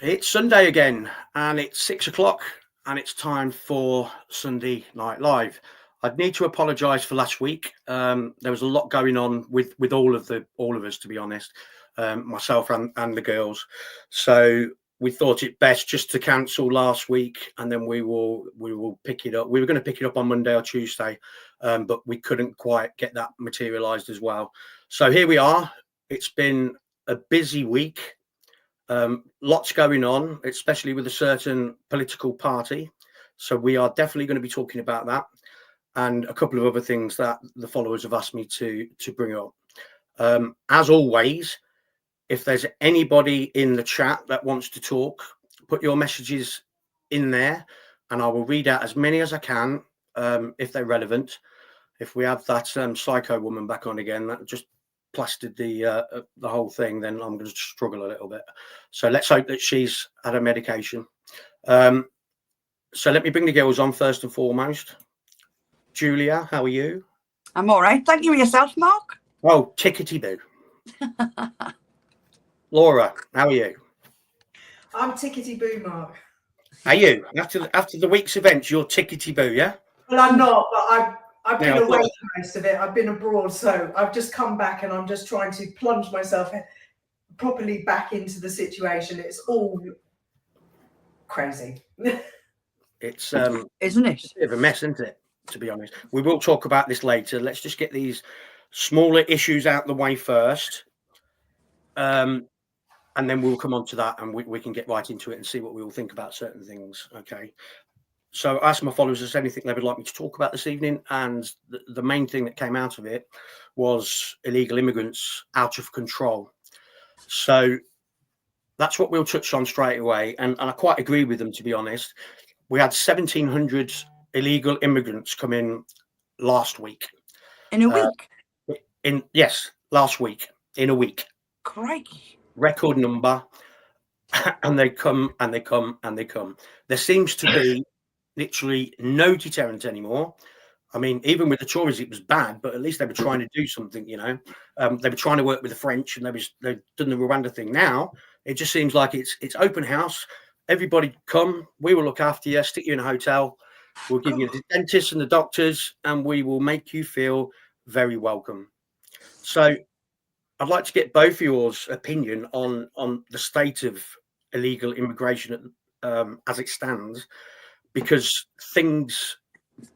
It's Sunday again, and it's 6 o'clock, and it's time for Sunday Night Live. I'd need to apologise for last week. There was a lot going on with all of us, to be honest, myself and the girls. So we thought it best just to cancel last week, and then we will pick it up. We were going to pick it up on Monday or Tuesday, but we couldn't quite get that materialised as well. So here we are. It's been a busy week. Lots going on, especially with a certain political party. So we are definitely going to be talking about that and a couple of other things that the followers have asked me to bring up. As always, if there's anybody in the chat that wants to talk, put your messages in there, and I will read out as many as I can if they're relevant. If we have that psycho woman back on again, that just plastered the whole thing, then I'm going to struggle a little bit. So let's hope that she's had her medication. So let me bring the girls on first and foremost. Julia, how are you? I'm all right. Thank you. Yourself, Mark? Oh, tickety boo. Laura, how are you? I'm tickety boo, Mark. Are you? After the week's events, you're tickety boo, yeah? Well, I'm not, but I've been Yeah, away for most of it. I've been abroad, so I've just come back and I'm just trying to plunge myself properly back into the situation. It's all crazy. It's Isn't it? a bit of a mess, isn't it? To be honest, we will talk about this later. Let's just get these smaller issues out the way first, and then we'll come on to that, and we can get right into it and see what we all think about certain things. Okay. So I asked my followers if there's anything they would like me to talk about this evening, and the main thing that came out of it was illegal immigrants out of control. So that's what we'll touch on straight away, and I quite agree with them, to be honest. We had 1,700 illegal immigrants come in last week. In a week? Last week, in a week. Crikey. Record number. And they come and they come and they come. There seems to be literally no deterrent anymore. I mean, even with the Tories, it was bad, but at least they were trying to do something, you know. They were trying to work with the French, and they've done the Rwanda thing. Now it just seems like it's open house. Everybody come. We will look after you. Stick you in a hotel. We'll give you the dentists and the doctors, and we will make you feel very welcome. So I'd like to get both of yours opinion on the state of illegal immigration as it stands, because things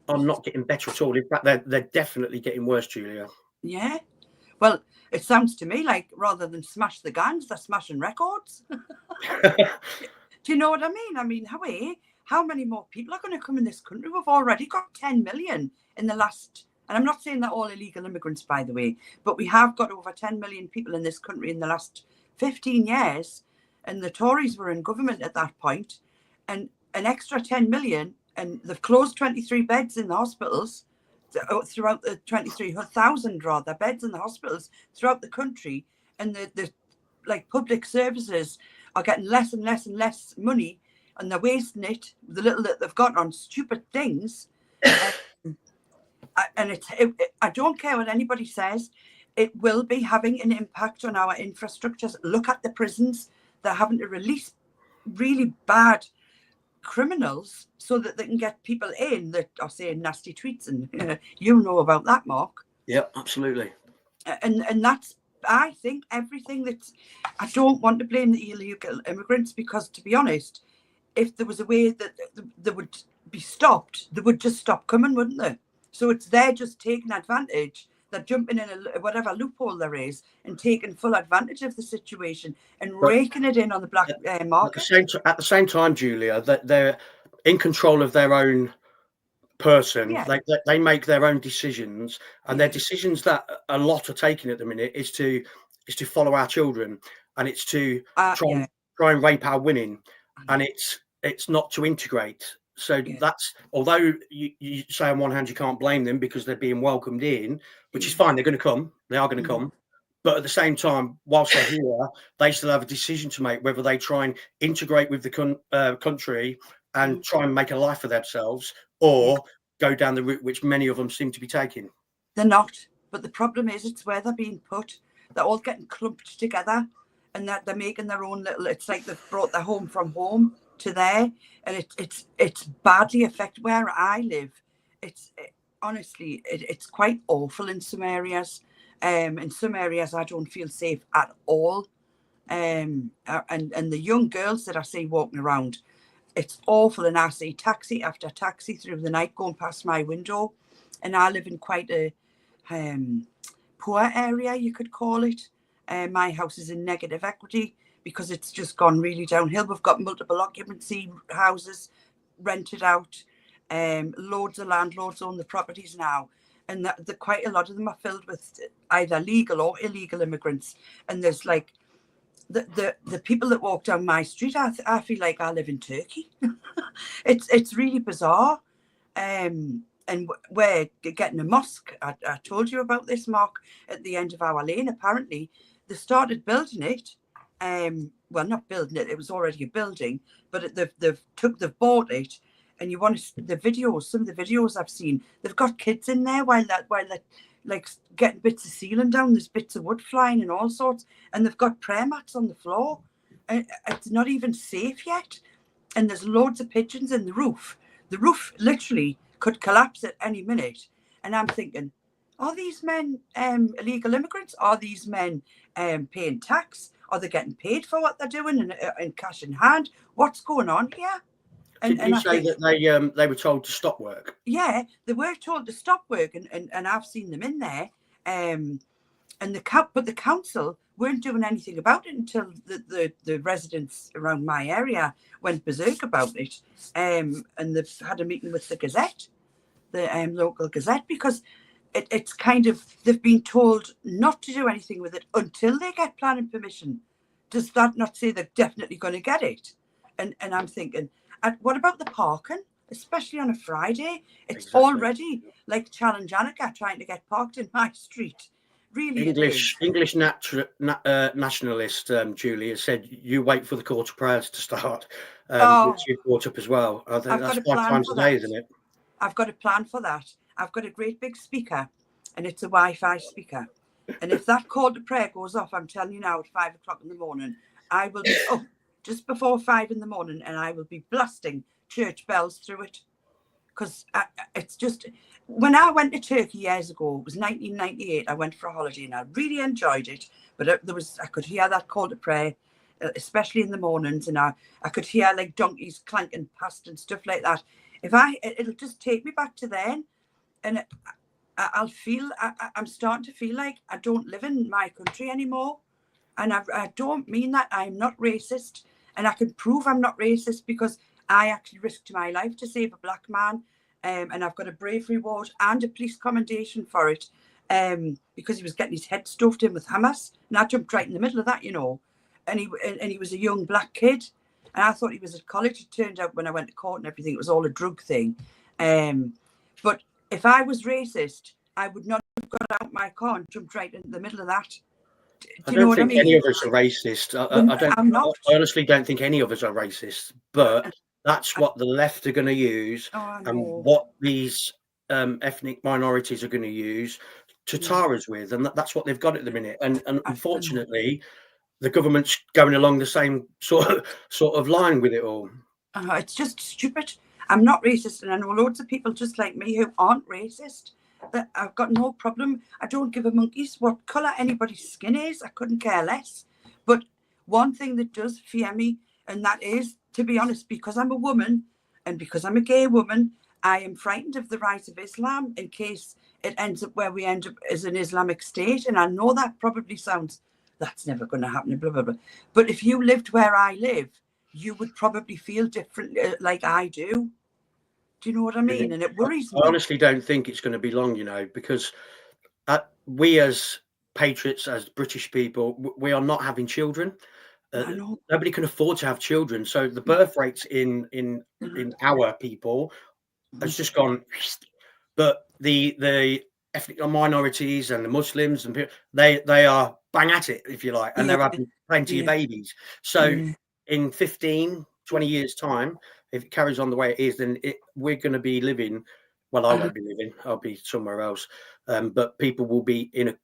are not getting better at all. In fact, they're definitely getting worse, Julia. Yeah. Well, it sounds to me like rather than smash the gangs, they're smashing records. Do you know what I mean? I mean, how many more people are going to come in this country? We've already got 10 million in the last, and I'm not saying that all illegal immigrants, by the way, but we have got over 10 million people in this country in the last 15 years. And the Tories were in government at that point, and an extra 10 million, and they've closed 23 beds in the hospitals throughout the 23,000 rather beds in the hospitals throughout the country, and the like public services are getting less and less and less money, and they're wasting it, the little that they've got, on stupid things. And I don't care what anybody says, it will be having an impact on our infrastructures. Look at the prisons. They're having to release really bad criminals so that they can get people in that are saying nasty tweets, and you know about that, Mark. Yeah, absolutely. And that's, I think, everything that's, I don't want to blame the illegal immigrants, because, to be honest, if there was a way that they would be stopped, they would just stop coming, wouldn't they? So it's they're just taking advantage. They're jumping in whatever loophole there is and taking full advantage of the situation and raking it in on the black market. At the same time, Julia, that they're in control of their own person. Yeah. They make their own decisions, and their decisions that a lot are taking at the minute is to follow our children, and it's to try and rape our women, and it's not to integrate. So that's, although you say on one hand you can't blame them because they're being welcomed in, which is fine. They're going to come. They are going to come. But at the same time, whilst they're here, they still have a decision to make whether they try and integrate with the country and try and make a life for themselves, or go down the route which many of them seem to be taking. They're not. But the problem is, it's where they're being put. They're all getting clumped together. and that they're making their own little. It's like they've brought their home from home to there, and it's badly affected where I live. Honestly, it's quite awful in some areas. In some areas, I don't feel safe at all. And the young girls that I see walking around, it's awful. And I see taxi after taxi through the night going past my window, and I live in quite a poor area, you could call it. My house is in negative equity because it's just gone really downhill. We've got multiple occupancy houses rented out. Loads of landlords own the properties now, and quite a lot of them are filled with either legal or illegal immigrants. And there's like the people that walk down my street, I feel like I live in Turkey. It's really bizarre. And we're getting a mosque. I told you about this, Mark, at the end of our lane. Apparently, they started building it. Well, not building it; it was already a building, but they've bought it. And you want to the videos? Some of the videos I've seen, they've got kids in there while they're like getting bits of ceiling down. There's bits of wood flying and all sorts, and they've got prayer mats on the floor. And it's not even safe yet. And there's loads of pigeons in the roof. The roof literally could collapse at any minute. And I'm thinking, are these men illegal immigrants? Are these men paying tax? Are they getting paid for what they're doing in cash in hand? What's going on here? Did you say that they were told to stop work? Yeah, they were told to stop work, and I've seen them in there. But the council weren't doing anything about it until the residents around my area went berserk about it. And they've had a meeting with the Gazette, the local Gazette, because it's kind of, they've been told not to do anything with it until they get planning permission. Does that not say they're definitely going to get it? And I'm thinking, what about the parking? Especially on a Friday, it's Exactly. Already like Challenge Annika trying to get parked in my street. Really, English nationalist Julie has said you wait for the call to prayers to start, which you brought up as well. I think that's 5 times a day, isn't it? I've got a plan for that. I've got a great big speaker, and it's a Wi-Fi speaker. And if that call to prayer goes off, I'm telling you now, at 5 o'clock in the morning, I will be up just before 5 in the morning, and I will be blasting church bells through it. Because it's just, when I went to Turkey years ago, it was 1998, I went for a holiday and I really enjoyed it. But I could hear that call to prayer, especially in the mornings, and I could hear like donkeys clanking past and stuff like that. It'll just take me back to then, and I'm starting to feel like I don't live in my country anymore. And I don't mean that. I'm not racist, and I can prove I'm not racist because I actually risked my life to save a black man, and I've got a bravery award and a police commendation for it, because he was getting his head stuffed in with hammers, and I jumped right in the middle of that, and he was a young black kid, and I thought he was at college. It turned out when I went to court and everything, it was all a drug thing. But if I was racist, I would not have got out my car and jumped right in the middle of that. I don't think any of us are racist. I honestly don't think any of us are racist, but that's what the left are going to use, and what these ethnic minorities are going to use to tar us with, and that's what they've got at the minute. And unfortunately, the government's going along the same sort of line with it all. It's just stupid. I'm not racist, and I know loads of people just like me who aren't racist. That I've got no problem. I don't give a monkey's what colour anybody's skin is. I couldn't care less. But one thing that does fear me, and that is, to be honest, because I'm a woman and because I'm a gay woman, I am frightened of the rise of Islam in case it ends up where we end up as an Islamic state. And I know that probably sounds, that's never going to happen, blah, blah, blah. But if you lived where I live, you would probably feel different like I do. Do you know what I mean? And it worries me. I honestly don't think it's going to be long, because we as patriots, as British people, we are not having children. Nobody can afford to have children. So the birth rates in our people has just gone. But the ethnic minorities and the Muslims and they are bang at it, if you like, and they're having plenty of babies. So in 15, 20 years' time, if it carries on the way it is, then we're going to be living. Well, I won't be living. I'll be somewhere else. But people will be in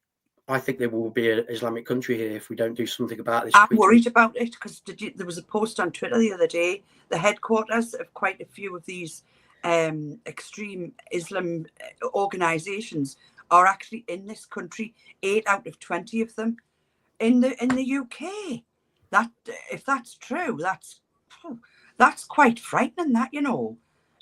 I think there will be an Islamic country here if we don't do something about this. I'm quickly. worried about it because there was a post on Twitter the other day. The headquarters of quite a few of these extreme Islam organisations are actually in this country. 8 out of 20 of them in the UK. That, if that's true, that's quite frightening. That, you know,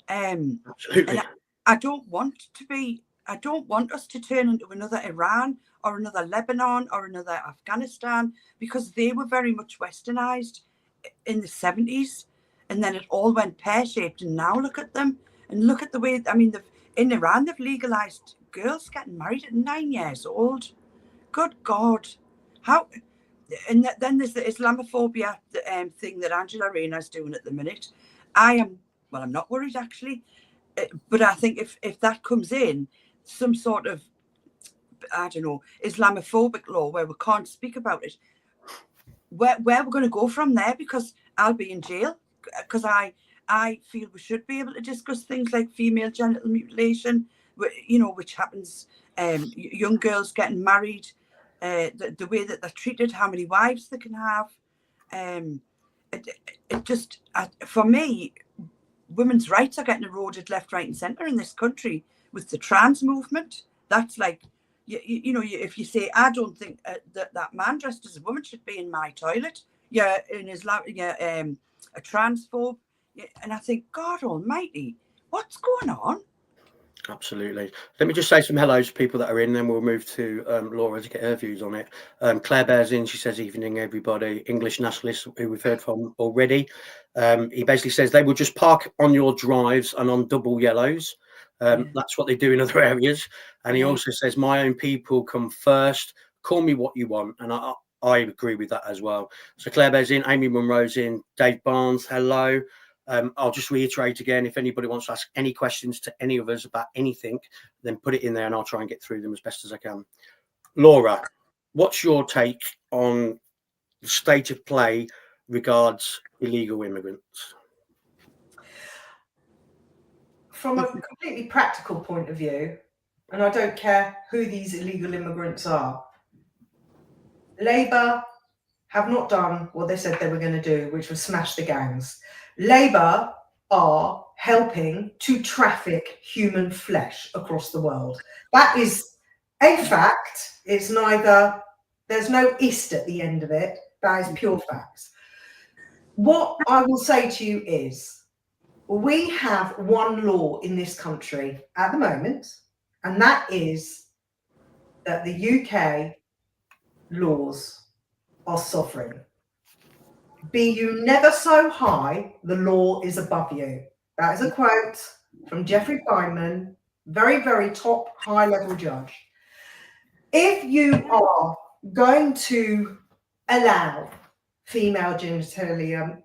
Absolutely. and I don't want us to turn into another Iran or another Lebanon or another Afghanistan, because they were very much westernized in the 70s, and then it all went pear-shaped, and now look at them, and look at the way, I mean, in Iran they've legalized girls getting married at 9 years old. Good God. How? And then there's the Islamophobia thing that Angela Rayner's doing at the minute. I'm not worried actually, but I think if that comes in, some sort of, I don't know, Islamophobic law where we can't speak about it, where we're going to go from there, because I'll be in jail, because I feel we should be able to discuss things like female genital mutilation, you know, which happens, young girls getting married, the way that they're treated, how many wives they can have. It just, for me, women's rights are getting eroded left, right and centre in this country with the trans movement. That's like, you know, if you say, I don't think that man dressed as a woman should be in my toilet, you're in Islam, you're a transphobe. And I think, God almighty, what's going on? Absolutely. Let me just say some hellos to people that are in, then we'll move to Laura to get her views on it. Claire Bear's in. She says, evening, everybody. English nationalist who we've heard from already. He basically says they will just park on your drives and on double yellows. That's what they do in other areas. And he also says, my own people come first. Call me what you want. And I agree with that as well. So Claire Bear's in. Amy Munro's in. Dave Barnes, hello. I'll just reiterate again, if anybody wants to ask any questions to any of us about anything, then put it in there and I'll try and get through them as best as I can. Laura, what's your take on the state of play regards illegal immigrants? From a completely practical point of view, and I don't care who these illegal immigrants are, Labour have not done what they said they were going to do, which was smash the gangs. Labour are helping to traffic human flesh across the world. That is a fact. It's neither, there's no ist at the end of it. That is pure facts. What I will say to you is, we have one law in this country at the moment, and that is that the UK laws are sovereign. Be you never so high, the law is above you. That is a quote from Jeffrey Feynman, very, very top high-level judge. If you are going to allow female genitalia,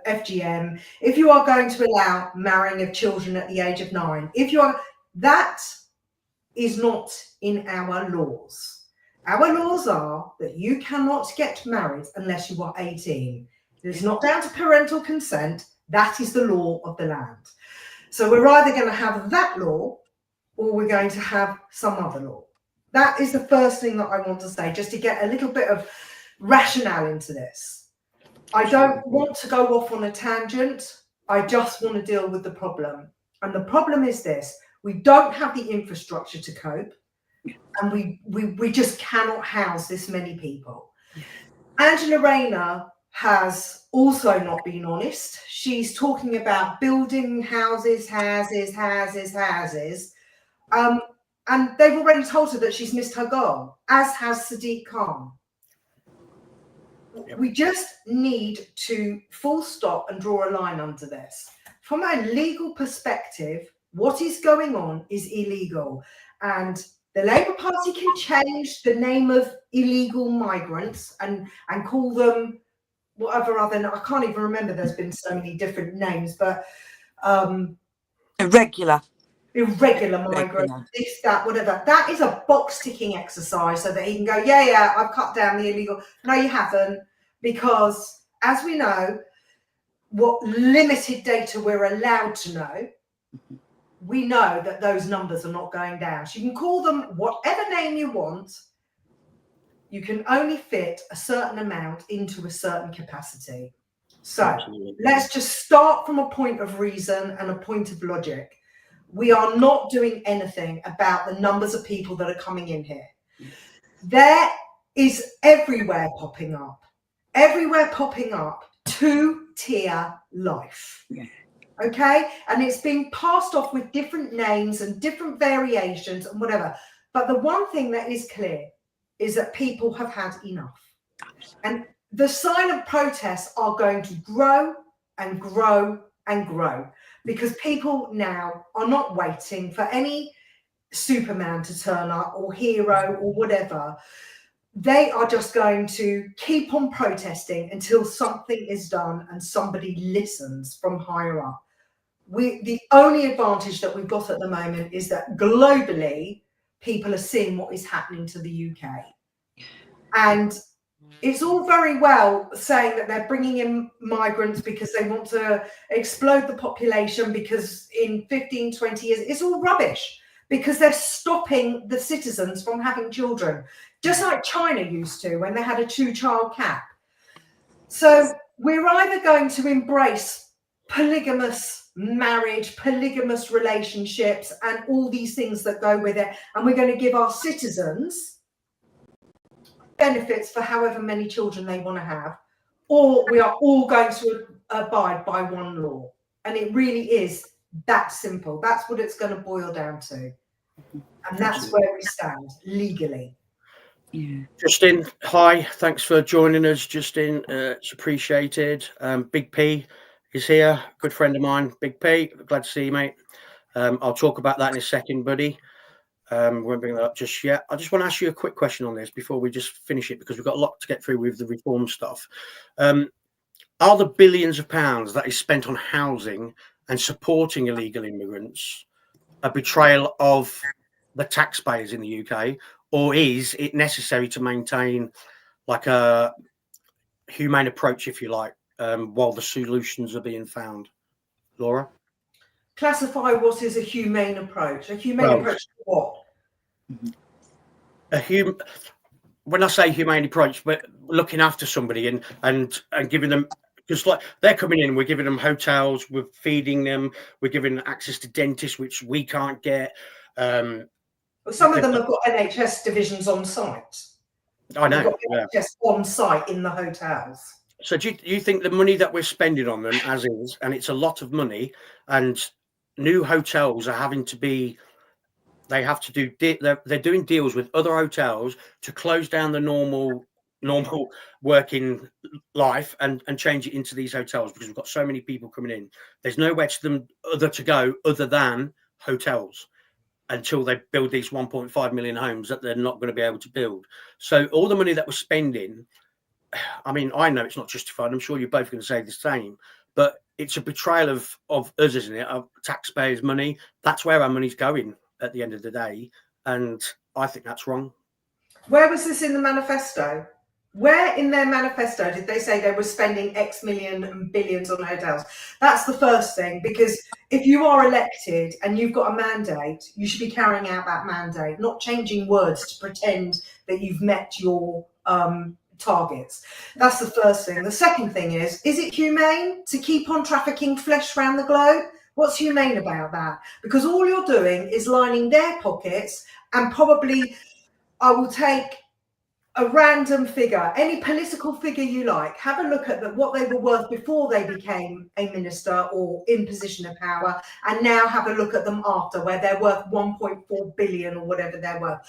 FGM, if you are going to allow marrying of children at the age of 9, that is not in our laws. Our laws are that you cannot get married unless you are 18. It is not down to parental consent. That is the law of the land. So we're either going to have that law or we're going to have some other law. That is the first thing that I want to say, just to get a little bit of rationale into this. I don't want to go off on a tangent. I just want to deal with the problem. And the problem is this: we don't have the infrastructure to cope, and we just cannot house this many people. Angela Rayner has also not been honest. She's talking about building houses, and they've already told her that she's missed her goal, as has Sadiq Khan. We just need to full stop and draw a line under this. From a legal perspective, what is going on is illegal, and the Labour Party can change the name of illegal migrants and call them whatever other, I can't even remember, there's been so many different names, but irregular migrant, this, that, whatever. That is a box ticking exercise so that he can go, yeah, I've cut down the illegal. No, you haven't, because as we know, what limited data we're allowed to know, we know that those numbers are not going down. So you can call them whatever name you want. You can only fit a certain amount into a certain capacity. So Absolutely. let's just start from a point of reason and a point of logic. We are not doing anything about the numbers of people that are coming in here. There is everywhere popping up two-tier life. Yeah. Okay, and it's being passed off with different names and different variations and whatever. But the one thing that is clear is that people have had enough. And the silent protests are going to grow and grow and grow, because people now are not waiting for any Superman to turn up or hero or whatever. They are just going to keep on protesting until something is done and somebody listens from higher up. The only advantage that we've got at the moment is that globally people are seeing what is happening to the UK. And it's all very well saying that they're bringing in migrants because they want to explode the population, because in 15, 20 years, it's all rubbish, because they're stopping the citizens from having children, just like China used to when they had a 2-child cap. So we're either going to embrace polygamous marriage, polygamous relationships, and all these things that go with it, and we're going to give our citizens benefits for however many children they want to have, or we are all going to abide by one law. And it really is that simple. That's what it's going to boil down to. And that's where we stand legally. Yeah. Justin, hi. Thanks for joining us, Justin. It's appreciated. Big P is here. Good friend of mine, Big P. Glad to see you, mate. I'll talk about that in a second, buddy. Won't bring that up just yet. I just want to ask you a quick question on this before we just finish it, because we've got a lot to get through with the reform stuff. Are the billions of pounds that is spent on housing and supporting illegal immigrants a betrayal of the taxpayers in the UK, or is it necessary to maintain like a humane approach, if you like, while the solutions are being found? Laura? Classify what is a humane approach. A humane approach to what? When I say humane approach, but looking after somebody and giving them, because like they're coming in, we're giving them hotels, we're feeding them, we're giving them access to dentists, which we can't get. Well, some of them have got NHS divisions on site. I know. NHS on site in the hotels. So do you think the money that we're spending on them, as is, and it's a lot of money, and new hotels are having to be, they have to do, they're doing deals with other hotels to close down the normal working life and change it into these hotels, because we've got so many people coming in. There's nowhere to them to go other than hotels until they build these 1.5 million homes that they're not going to be able to build. So all the money that we're spending, I mean, I know it's not justified. I'm sure you're both going to say the same, but it's a betrayal of us, isn't it? Of taxpayers' money. That's where our money's going at the end of the day. And I think that's wrong. Where was this in the manifesto? Where in their manifesto did they say they were spending X million and billions on hotels? That's the first thing, because if you are elected and you've got a mandate, you should be carrying out that mandate, not changing words to pretend that you've met your targets. That's the first thing. The second thing is it humane to keep on trafficking flesh around the globe? What's humane about that? Because all you're doing is lining their pockets, and probably I will take a random figure, any political figure you like, have a look at what they were worth before they became a minister or in position of power, and now have a look at them after, where they're worth 1.4 billion or whatever they're worth.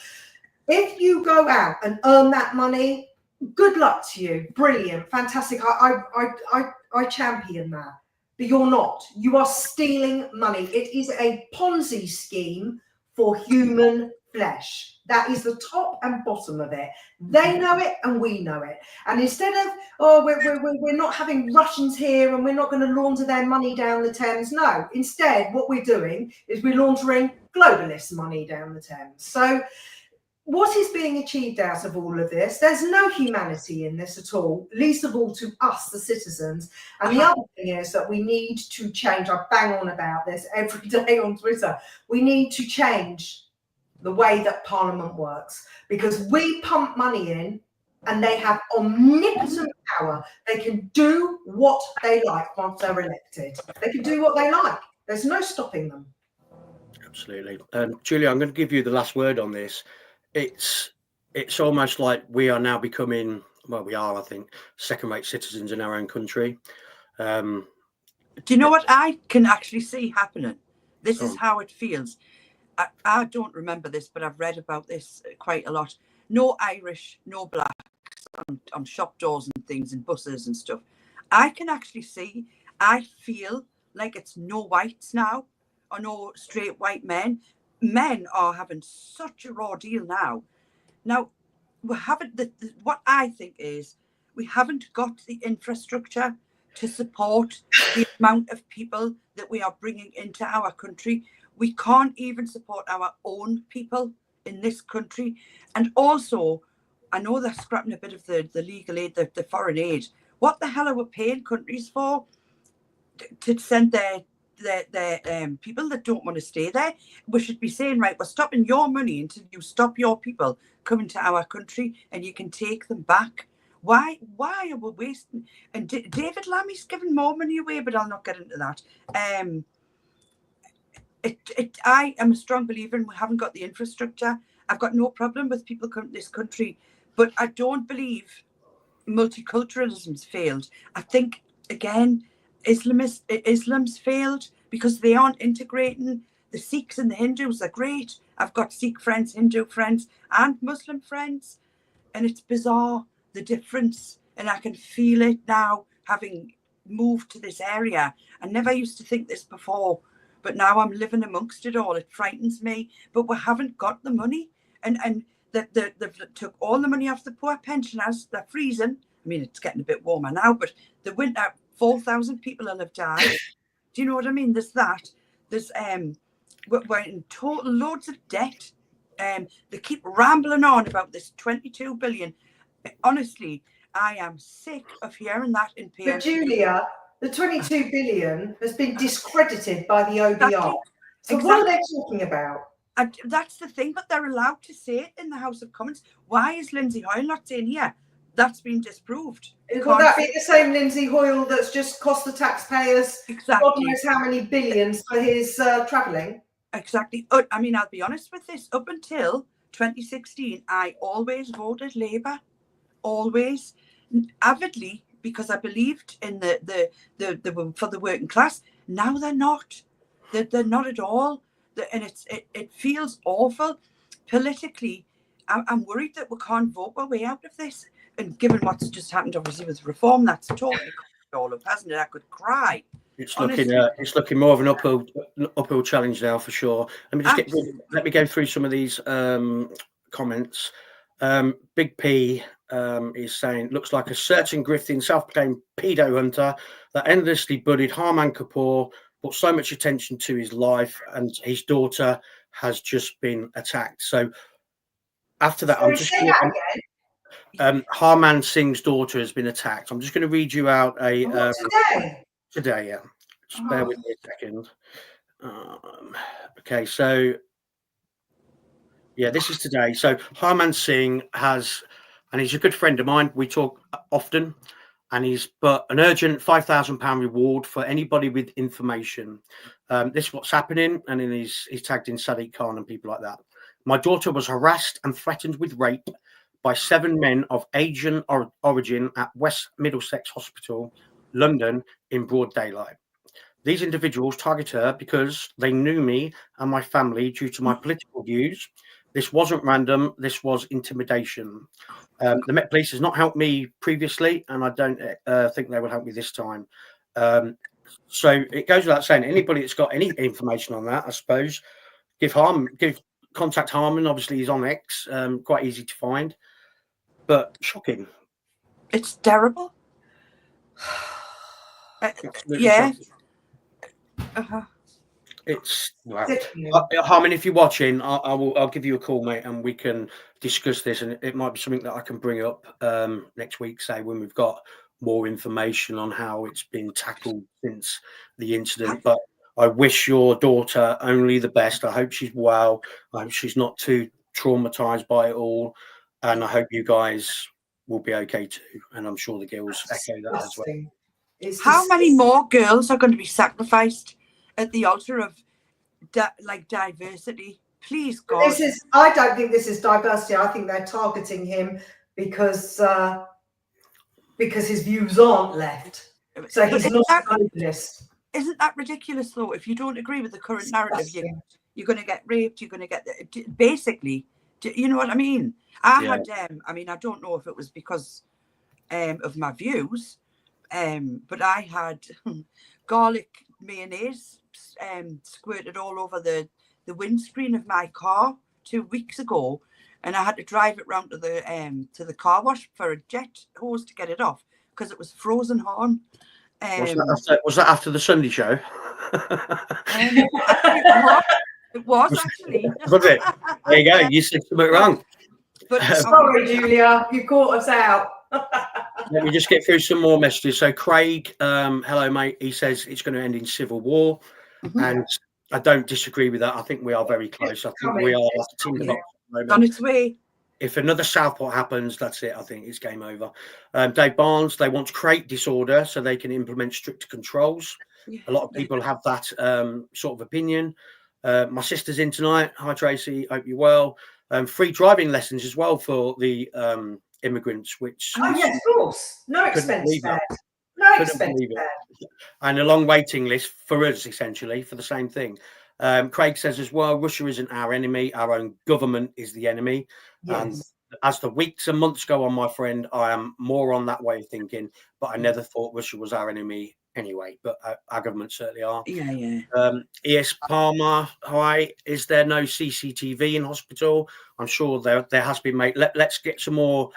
If you go out and earn that money, good luck to you. Brilliant, fantastic. I champion that. But you're not. You are stealing money. It is a Ponzi scheme for human flesh. That is the top and bottom of it. They know it and we know it. And instead of, oh, we're not having Russians here and we're not going to launder their money down the Thames. No, instead, what we're doing is we're laundering globalist money down the Thames. So what is being achieved out of all of this? There's no humanity in this at all, least of all to us, the citizens. And the other thing is that we need to change. I bang on about this every day on Twitter. We need to change the way that Parliament works, because we pump money in and they have omnipotent power. They can do what they like once they're elected. They can do what they like. There's no stopping them. Absolutely. Julia, I'm going to give you the last word on this. It's almost like we are now becoming, well, we are, I think, second-rate citizens in our own country. Do you know what I can actually see happening? This is on. how it feels. I don't remember this, but I've read about this quite a lot. No Irish, no blacks on shop doors and things and buses and stuff. I can actually see, I feel like it's no whites now, or no straight white men. Men are having such a raw deal now. Now, we haven't, what I think is, we haven't got the infrastructure to support the amount of people that we are bringing into our country. We can't even support our own people in this country. And also, I know they're scrapping a bit of the legal aid, the foreign aid. What the hell are we paying countries for? To send their people that don't want to stay there? We should be saying, right, we're stopping your money until you stop your people coming to our country, and you can take them back. Why are we wasting? And David Lammy's giving more money away, but I'll not get into that. I am a strong believer in we haven't got the infrastructure. I've got no problem with people coming to this country, but I don't believe multiculturalism's failed. I think, again, Islam's failed because they aren't integrating. The Sikhs and the Hindus are great. I've got Sikh friends, Hindu friends, and Muslim friends, and it's bizarre, the difference. And I can feel it now, having moved to this area. I never used to think this before, but now I'm living amongst it all. It frightens me, but we haven't got the money. And they've took all the money off the poor pensioners. They're freezing. I mean, it's getting a bit warmer now, but the winter, 4,000 people will have died. Do you know what I mean? There's that. There's we're in total loads of debt. They keep rambling on about this 22 billion. Honestly, I am sick of hearing that in peer. But Julia, the 22 billion has been discredited by the OBR. Exactly. So what are they talking about? And that's the thing, but they're allowed to say it in the House of Commons. Why is Lindsay Hoyle not saying, yeah, that's been disproved? Will that be the same Lindsay Hoyle that's just cost the taxpayers God knows how many billions for his travelling? Exactly. I mean, I'll be honest with this. Up until 2016, I always voted Labour. Always. Avidly, because I believed in the for the working class. Now they're not. They're not at all. And it feels awful. Politically, I'm worried that we can't vote our way out of this. And given what's just happened, obviously, with reform, that's totally all up, hasn't it? I could cry. It's looking more of an uphill challenge now, for sure. Let me go through some of these comments. Big P is saying, looks like a certain grifting self-proclaimed pedo hunter that endlessly bullied Harman Kapoor, put so much attention to his life, and his daughter has just been attacked. So after that, I'm just Harman Singh's daughter has been attacked. I'm just going to read you out a today, yeah. Just bear with me a second. Okay, so yeah, this is today. So Harman Singh has, and he's a good friend of mine. We talk often, and he's put an urgent £5,000 reward for anybody with information. This is what's happening, and then he's tagged in Sadiq Khan and people like that. My daughter was harassed and threatened with rape by 7 men of Asian origin at West Middlesex Hospital, London, in broad daylight. These individuals targeted her because they knew me and my family due to my political views. This wasn't random. This was intimidation. The Met Police has not helped me previously, and I don't think they will help me this time. So it goes without saying, anybody that's got any information on that, I suppose, contact Harman. Obviously, he's on X, quite easy to find, but shocking. It's terrible. Yeah. It's wow. Harman, if you're watching, I'll give you a call, mate, and we can discuss this. And it might be something that I can bring up next week, say when we've got more information on how it's been tackled since the incident. But I wish your daughter only the best. I hope she's well. I hope she's not too traumatized by it all, and I hope you guys will be okay too. And I'm sure the girls echo that as well. Disgusting. It's How just, many more girls are going to be sacrificed at the altar of diversity? Please, God. I don't think this is diversity. I think they're targeting him because his views aren't left. So he's not a globalist. Isn't that ridiculous, though? If you don't agree with the current It's narrative, disgusting. you're going to get raped. You're going to get basically. You know what I mean? I had. I mean, I don't know if it was because of my views, but I had garlic mayonnaise squirted all over the windscreen of my car 2 weeks ago, and I had to drive it round to the car wash for a jet hose to get it off because it was frozen hard. Was that after the Sunday show? It was actually. Was it? There you go. You said something wrong. But sorry, Julia, you caught us out. Let me just get through some more messages. So Craig, hello mate. He says it's going to end in civil war, and I don't disagree with that. I think we are very close. I think we are like a tinderbox at the moment. On its way. If another Southport happens, that's it. I think it's game over. Dave Barnes, they want to create disorder so they can implement stricter controls. Yeah. A lot of people have that sort of opinion. My sister's in tonight. Hi, Tracy. Hope you're well. Free driving lessons as well for the immigrants, which... Oh, yes, of course. No expense spared. No expense spared. And a long waiting list for us, essentially, for the same thing. Craig says as well, Russia isn't our enemy. Our own government is the enemy. Yes. And as the weeks and months go on, my friend, I am more on that way of thinking, but I never thought Russia was our enemy anyway, but our government certainly are. Yeah. ES Palmer, hi. Is there no CCTV in hospital? I'm sure there has been, mate. Let's get some more.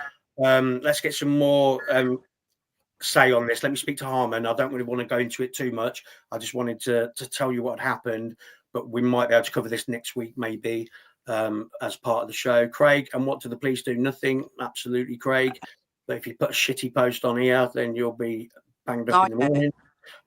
Say on this. Let me speak to Harmon. I don't really want to go into it too much. I just wanted to tell you what happened, but we might be able to cover this next week, maybe, as part of the show. Craig, and what do the police do? Nothing. Absolutely, Craig. But if you put a shitty post on here, then you'll be banged up in the morning.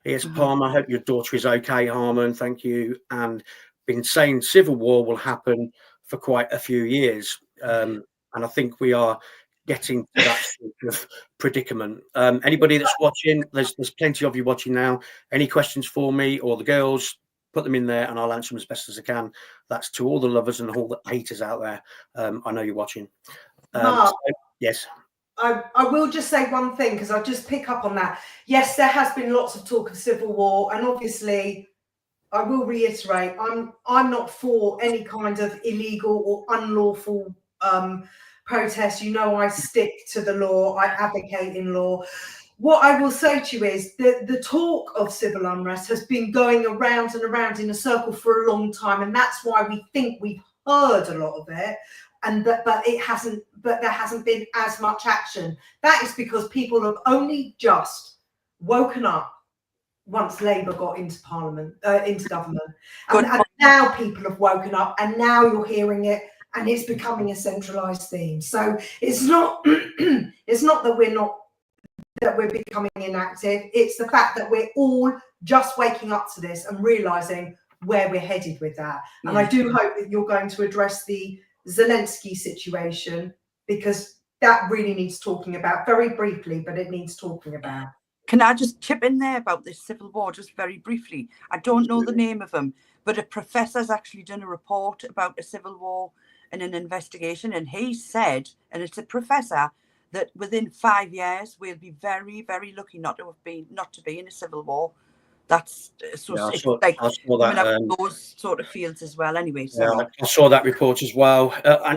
Yes, Palmer, I hope your daughter is okay, Harmon. Thank you. And been saying civil war will happen for quite a few years. And I think we are getting to that sort of predicament. Anybody that's watching, there's plenty of you watching now. Any questions for me or the girls, put them in there and I'll answer them as best as I can. That's to all the lovers and all the haters out there. I know you're watching. Yes. I will just say one thing, because I'll just pick up on that. Yes, there has been lots of talk of civil war, and obviously I will reiterate, I'm not for any kind of illegal or unlawful protest. You know, I stick to the law, I advocate in law. What I will say to you is that the talk of civil unrest has been going around and around in a circle for a long time, and that's why we think we've heard a lot of it. But there hasn't been as much action. That is because people have only just woken up once Labour got into Parliament, into government. And now people have woken up, and now you're hearing it, and it's becoming a centralised theme. So it's not it's not that we're becoming inactive. It's the fact that we're all just waking up to this and realising where we're headed with that. And I do hope that you're going to address the Zelensky situation, because that really needs talking about very briefly, but it needs talking about. Can I just chip in there about this civil war just very briefly? I don't know the name of him, but a professor's actually done a report about a civil war and an investigation, and he said, and it's a professor, that within 5 years we'll be very, very lucky not to be in a civil war. That's so. Yeah, I saw that those sort of fields as well. Anyway, so yeah, I saw that report as well.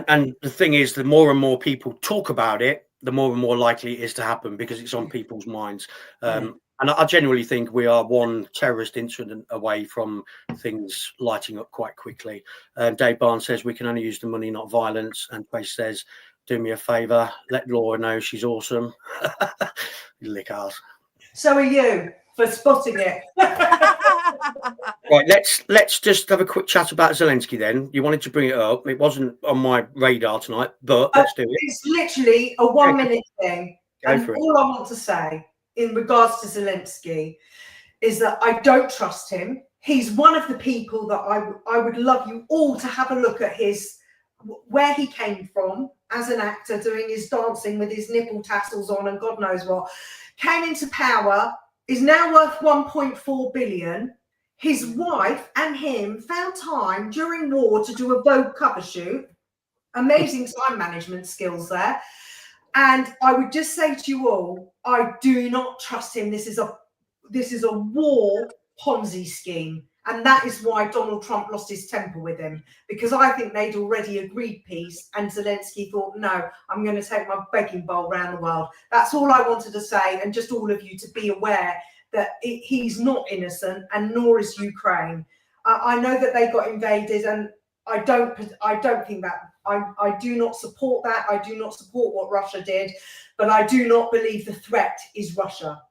And the thing is, the more and more people talk about it, the more and more likely it is to happen, because it's on people's minds. And I genuinely think we are one terrorist incident away from things lighting up quite quickly. Dave Barnes says we can only use the money, not violence. And Grace says, do me a favour, let Laura know she's awesome. Lick ass. So are you, for spotting it. Right, let's just have a quick chat about Zelensky then. You wanted to bring it up. It wasn't on my radar tonight, but let's do it. It's literally a 1 minute thing. And all I want to say in regards to Zelensky is that I don't trust him. He's one of the people that I would love you all to have a look at where he came from, as an actor doing his dancing with his nipple tassels on and God knows what, came into power, is now worth 1.4 billion. His wife and him found time during war to do a Vogue cover shoot. Amazing time management skills there. And I would just say to you all, I do not trust him. This is a war Ponzi scheme. And that is why Donald Trump lost his temper with him, because I think they'd already agreed peace and Zelensky thought, no, I'm going to take my begging bowl around the world. That's all I wanted to say. And just all of you to be aware that he's not innocent, and nor is Ukraine. I know that they got invaded, and I don't think that, I do not support that. I do not support what Russia did, but I do not believe the threat is Russia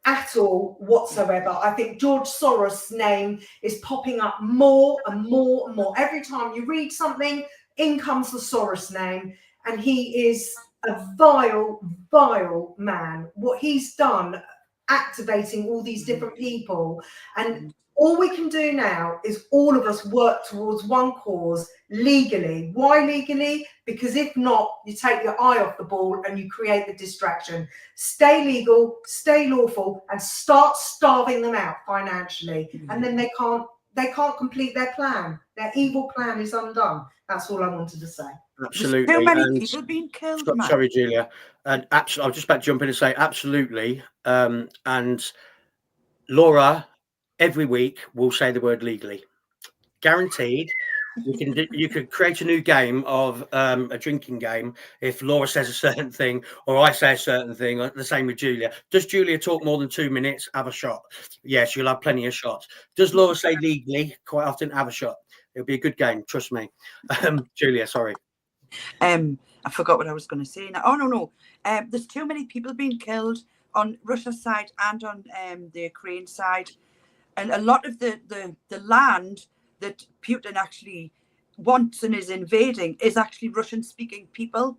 at all whatsoever. I think George Soros' name is popping up more and more and more. Every time you read something, in comes the Soros name, and he is a vile, vile man. What he's done, activating all these different people, and all we can do now is all of us work towards one cause legally. Why legally? Because if not, you take your eye off the ball and you create the distraction. Stay legal, stay lawful, and start starving them out financially. And then they can't complete their plan. Their evil plan is undone. That's all I wanted to say. Absolutely. There's too many people being killed, man. Sorry, Julia. And I was just about to jump in and say absolutely. And Laura, every week will say the word legally. Guaranteed. You could create a new game of a drinking game if Laura says a certain thing or I say a certain thing. The same with Julia. Does Julia talk more than 2 minutes? Have a shot. Yes, you'll have plenty of shots. Does Laura say legally? Quite often, have a shot. It'll be a good game. Trust me. Julia, sorry. I forgot what I was going to say now. Oh, no. There's too many people being killed on Russia's side and on the Ukraine side. And a lot of the land that Putin actually wants and is invading is actually Russian-speaking people.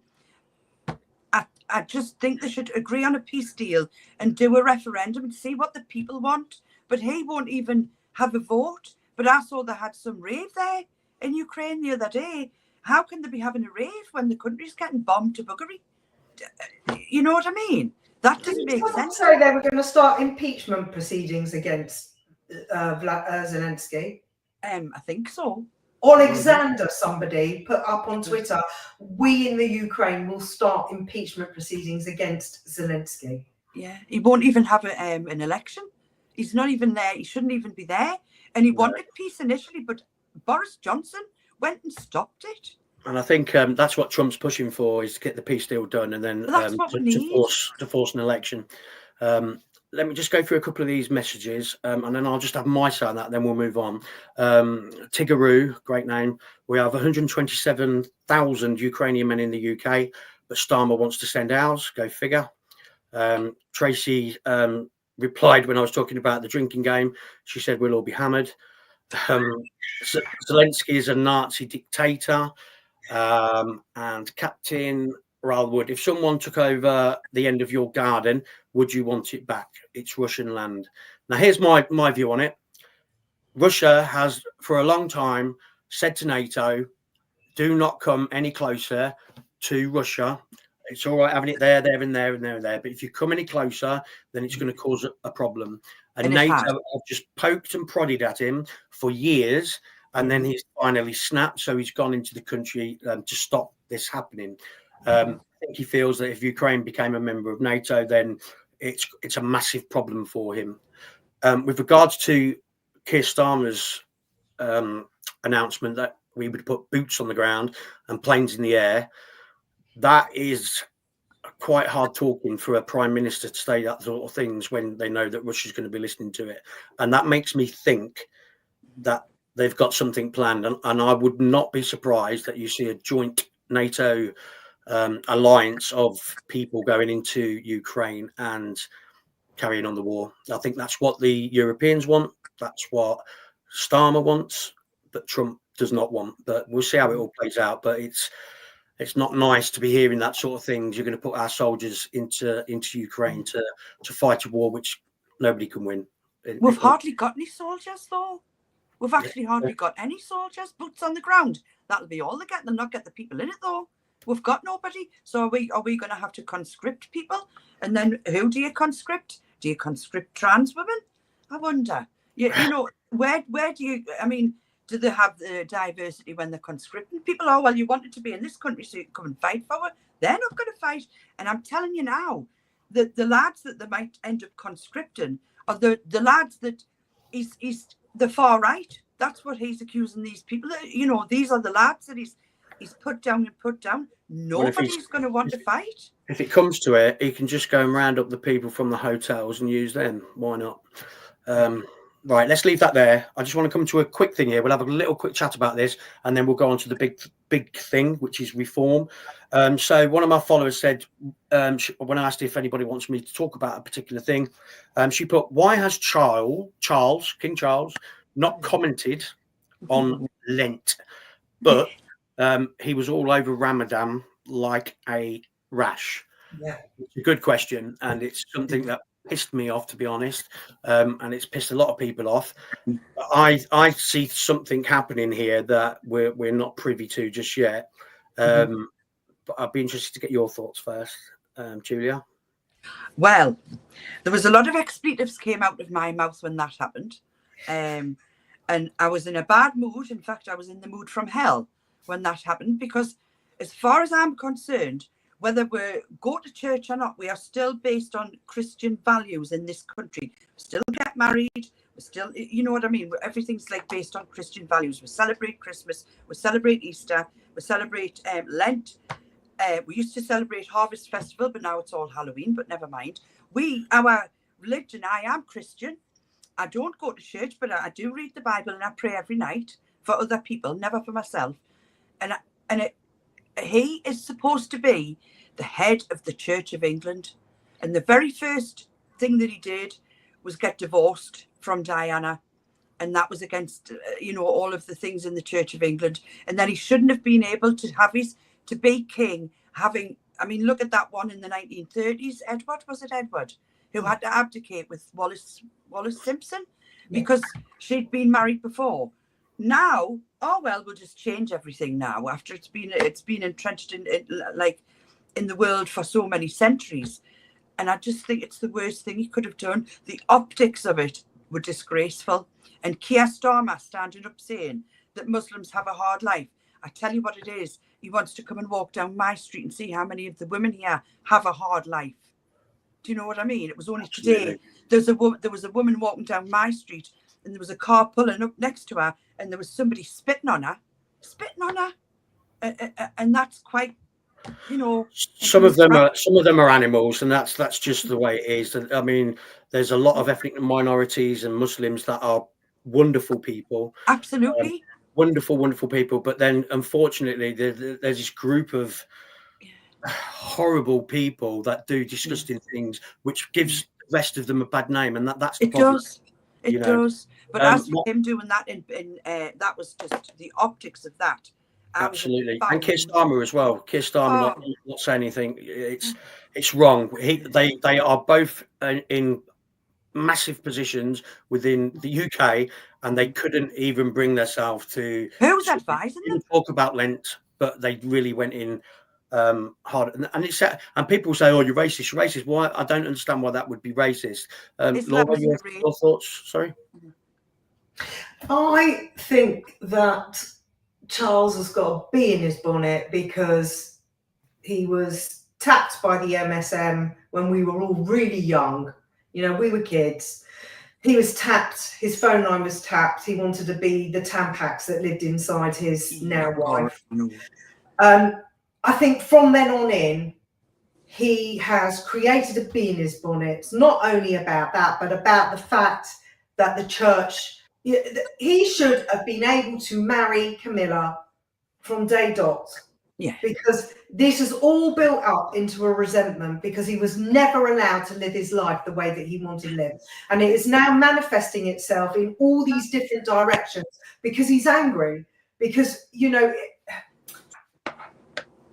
I just think they should agree on a peace deal and do a referendum and see what the people want. But he won't even have a vote. But I saw they had some rave there in Ukraine the other day. How can they be having a rave when the country's getting bombed to buggery? You know what I mean? That doesn't make sense. So they were going to start impeachment proceedings against Zelensky. I think so. Alexander, somebody put up on Twitter, we in the Ukraine will start impeachment proceedings against Zelensky. Yeah, he won't even have an election. He's not even there. He shouldn't even be there. And he wanted peace initially, but Boris Johnson went and stopped it. And I think that's what Trump's pushing for, is to get the peace deal done and then to force an election. Let me just go through a couple of these messages and then I'll just have my say on that, then we'll move on. Tigaroo, great name. We have 127,000 Ukrainian men in the UK, but Starmer wants to send ours. Go figure. Tracy replied when I was talking about the drinking game. She said, we'll all be hammered. Zelensky is a Nazi dictator. And Captain Railwood, if someone took over the end of your garden, would you want it back? It's Russian land. Now, here's my view on it. Russia has, for a long time, said to NATO, do not come any closer to Russia. It's all right having it there, and there, and there, and there. But if you come any closer, then it's going to cause a problem. And NATO have just poked and prodded at him for years. And then he's finally snapped. So he's gone into the country to stop this happening. I think he feels that if Ukraine became a member of NATO, then it's a massive problem for him. With regards to Keir Starmer's announcement that we would put boots on the ground and planes in the air, that is quite hard talking for a prime minister to say that sort of things when they know that Russia's going to be listening to it. And that makes me think that they've got something planned. And I would not be surprised that you see a joint NATO alliance of people going into Ukraine and carrying on the war. I think that's what the Europeans want. That's what Starmer wants, but Trump does not want. But we'll see how it all plays out. But it's not nice to be hearing that sort of things. You're going to put our soldiers into Ukraine to fight a war which nobody can win. We've hardly got any soldiers, though. We've actually hardly got any soldiers. Boots on the ground. That'll be all they get. They'll not get the people in it, though. We've got nobody. So are we going to have to conscript people? And then who do you conscript? Do you conscript trans women? I wonder. You know, where do you, I mean, do they have the diversity when they're conscripting people? Oh, well, you wanted to be in this country so you can come and fight for it. They're not going to fight. And I'm telling you now, the lads that they might end up conscripting are the lads that he's the far right. That's what he's accusing these people. You know, these are the lads that he's put down and put down. Nobody's going to want to fight. If it comes to it, he can just go and round up the people from the hotels and use them. Why not? Right, let's leave that there. I just want to come to a quick thing here. We'll have a little quick chat about this, and then we'll go on to the big thing, which is reform. So one of my followers said, when I asked if anybody wants me to talk about a particular thing, she put, why has King Charles, not commented on Lent? But he was all over Ramadan like a rash. Yeah, it's a good question, and it's something that pissed me off, to be honest, and it's pissed a lot of people off. I see something happening here that we're not privy to just yet. But I'd be interested to get your thoughts first, Julia. Well, there was a lot of expletives came out of my mouth when that happened, and I was in a bad mood. In fact, I was in the mood from hell when that happened, because as far as I'm concerned, whether we go to church or not, we are still based on Christian values in this country. We still get married. We still, you know what I mean? Everything's like based on Christian values. We celebrate Christmas. We celebrate Easter. We celebrate Lent. We used to celebrate Harvest Festival, but now it's all Halloween, but never mind. Our religion, I am Christian. I don't go to church, but I do read the Bible and I pray every night for other people, never for myself. He is supposed to be the head of the Church of England. And the very first thing that he did was get divorced from Diana. And that was against, all of the things in the Church of England. And then he shouldn't have been able to be king, look at that one in the 1930s. Edward, who had to abdicate with Wallis Simpson because she'd been married before. Now, we'll just change everything now after it's been entrenched in the world for so many centuries. And I just think it's the worst thing he could have done. The optics of it were disgraceful. And Keir Starmer standing up saying that Muslims have a hard life. I tell you what it is. He wants to come and walk down my street and see how many of the women here have a hard life. Do you know what I mean? It was only today. There was a woman walking down my street, and there was a car pulling up next to her, and there was somebody spitting on her, and that's quite, Some of them are animals, and that's just the way it is. I mean, there's a lot of ethnic minorities and Muslims that are wonderful people. Absolutely. Wonderful people. But then, unfortunately, there's this group of horrible people that do disgusting things, which gives the rest of them a bad name, and that's the problem. It does. But as for him doing that, that was just the optics of that. Absolutely, and Keir Starmer as well. Keir Starmer not saying anything. It's wrong. They are both in massive positions within the UK, and they couldn't even bring themselves to. Who's advising them? Talk about Lent, but they really went in hard. And people say, "Oh, you're racist." Why? I don't understand why that would be racist. Laura, your thoughts? Sorry. I think that Charles has got a bee in his bonnet because he was tapped by the MSM when we were all really young. We were kids. He was tapped. His phone line was tapped. He wanted to be the Tampax that lived inside his now wife. I think from then on in, he has created a bee in his bonnet. Not only about that, but about the fact that the church, he should have been able to marry Camilla from day dot. Yeah. Because this is all built up into a resentment because he was never allowed to live his life the way that he wanted to live. And it is now manifesting itself in all these different directions because he's angry. Because,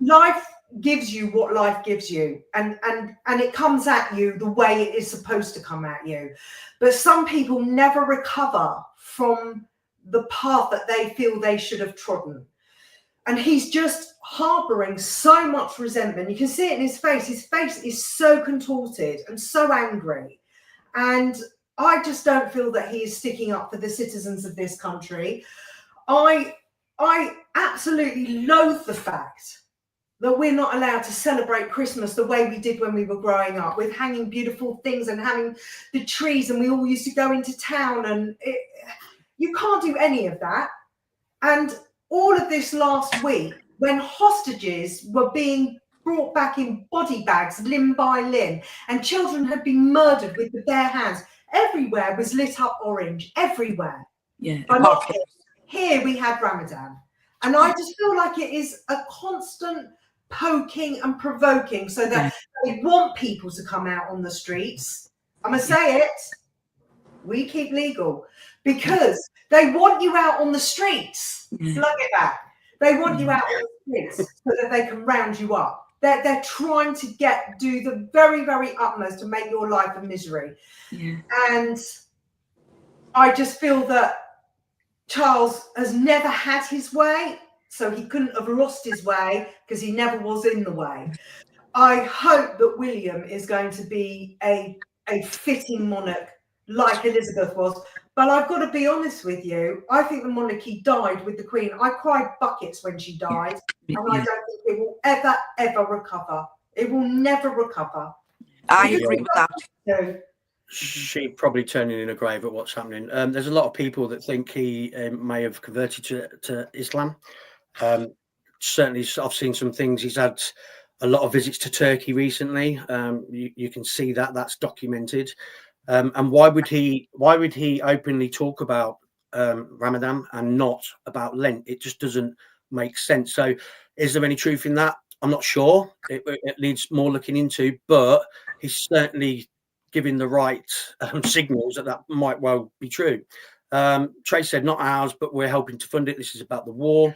life gives you what life gives you, and it comes at you the way it is supposed to come at you. But some people never recover from the path that they feel they should have trodden. And he's just harboring so much resentment. You can see it in his face. His face is so contorted and so angry. And I just don't feel that he is sticking up for the citizens of this country. I absolutely loathe the fact that we're not allowed to celebrate Christmas the way we did when we were growing up, with hanging beautiful things and having the trees, and we all used to go into town, and you can't do any of that. And all of this last week, when hostages were being brought back in body bags, limb by limb, and children had been murdered with the bare hands, everywhere was lit up orange, everywhere. Yeah. But not here. Here we had Ramadan. And I just feel like it is a constant poking and provoking, so that they want people to come out on the streets. I'm going to say it. We keep legal, because they want you out on the streets. Plug it back. They want you out on the streets so that they can round you up. They're trying to do the very, very utmost to make your life a misery. Yeah. And I just feel that Charles has never had his way, so he couldn't have lost his way because he never was in the way. I hope that William is going to be a fitting monarch like Elizabeth was. But I've got to be honest with you, I think the monarchy died with the Queen. I cried buckets when she died, and I don't think it will ever, ever recover. It will never recover. I agree with that. So, She probably turning in a grave at what's happening. There's a lot of people that think he may have converted to Islam. Certainly, I've seen some things. He's had a lot of visits to Turkey recently. You can see that's documented. And why would he openly talk about Ramadan and not about Lent? It just doesn't make sense. So, is there any truth in that? I'm not sure. It needs more looking into, but he's certainly giving the right signals that might well be true. Trace said, not ours, but we're helping to fund it. This is about the war.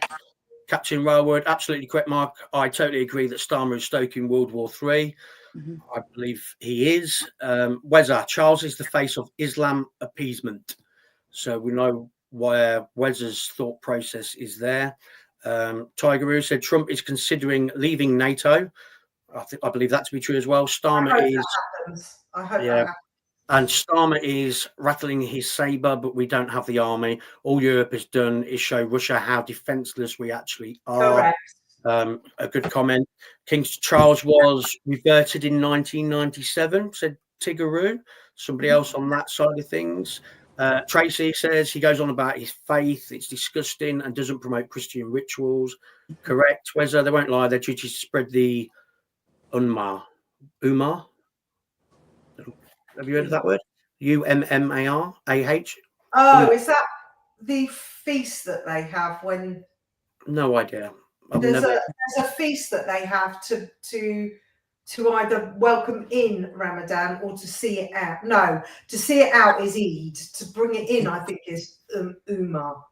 Captain Railwood, absolutely correct, Mark. I totally agree that Starmer is stoking World War III. I believe he is. Wezza, Charles is the face of Islam appeasement. So we know where Wezza's thought process is there. Tigeroo said Trump is considering leaving NATO. I believe that to be true as well. Starmer I hope that happens. And Starmer is rattling his saber, but we don't have the army. All Europe has done is show Russia how defenseless we actually are. Correct. A good comment. King Charles was reverted in 1997, said Tigaroo. Somebody else on that side of things. Tracy says he goes on about his faith. It's disgusting and doesn't promote Christian rituals. Correct. Wezza, they won't lie. They're trying to spread the Umar. Have you heard of that word? UMMARAH? Oh, is that the feast that they have when? No idea. There's a feast that they have to either welcome in Ramadan or to see it out. No, to see it out is Eid. To bring it in, I think, is Umar.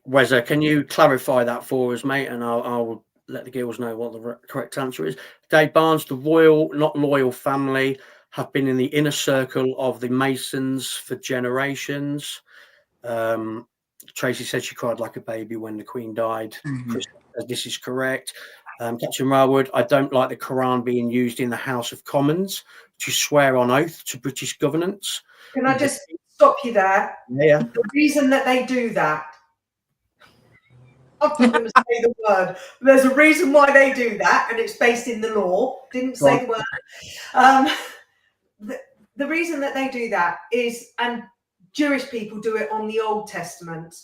Wezza, can you clarify that for us, mate? And I'll let the girls know what the correct answer is. Dave Barnes, the royal, not loyal family have been in the inner circle of the Masons for generations. Tracy said she cried like a baby when the Queen died. Chris says this is correct. Captain Railwood, I don't like the Quran being used in the House of Commons to swear on oath to British governance. Can I just stop you there? Yeah. The reason that they do that, I'm not going to say the word. There's a reason why they do that, and it's based in the law. Didn't say the word. The reason that they do that is, and Jewish people do it on the Old Testament,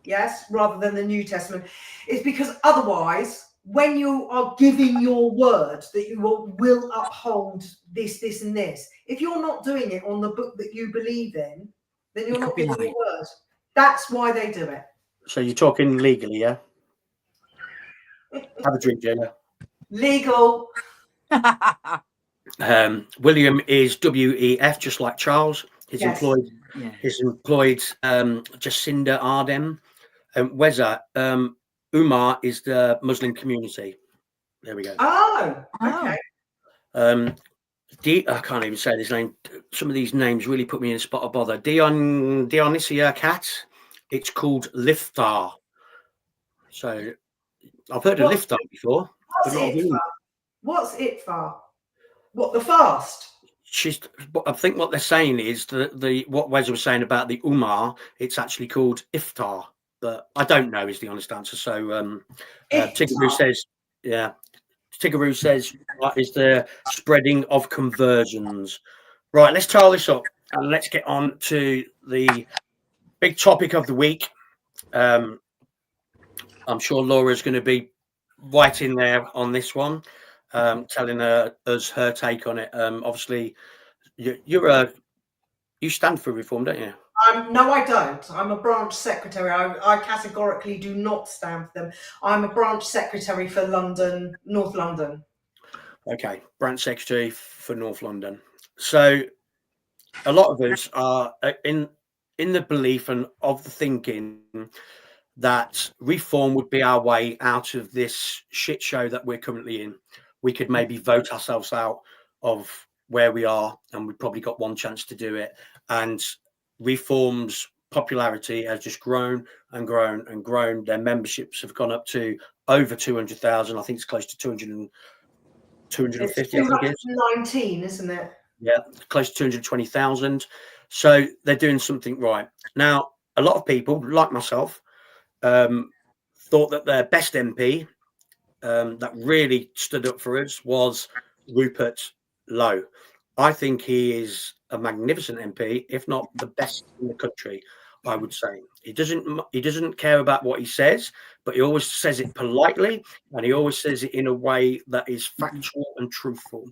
yes, rather than the New Testament, is because otherwise, when you are giving your word that you will uphold this, this, and this, if you're not doing it on the book that you believe in, then you're not giving your word. That's why they do it. So you're talking legally, yeah? Have a drink, Jenna. Legal. William is WEF, just like Charles. He's employed Jacinda Ardern. Wezza, Umar is the Muslim community. There we go. Oh, okay. I can't even say this name. Some of these names really put me in a spot of bother. Dionysia Cat. It's called Liftar. So I've heard of Liftar before, but What's not of ITFA? What's ITFA? What, the fast? I think what they're saying is that what Wes was saying about the Umar, it's actually called iftar, but I don't know is the honest answer. So Tigaroo says, yeah, Tigaroo says is the spreading of conversions. Right, let's tile this up and let's get on to the big topic of the week. I'm sure Laura's going to be right in there on this one, telling us her take on it. Obviously, you stand for reform, don't you? No, I don't. I'm a branch secretary. I categorically do not stand for them. I'm a branch secretary for London, North London. Okay, branch secretary for North London. So a lot of us are in the belief and of the thinking that reform would be our way out of this shit show that we're currently in. We could maybe vote ourselves out of where we are, and we've probably got one chance to do it. And reform's popularity has just grown and grown and grown. Their memberships have gone up to over 200,000. I think it's close to 250. It's I think it is 219, isn't it? Yeah, close to 220,000. So they're doing something right. Now, a lot of people, like myself, thought that their best MP that really stood up for us was Rupert Lowe. I think he is a magnificent MP, if not the best in the country. I would say he doesn't care about what he says, but he always says it politely, and he always says it in a way that is factual and truthful.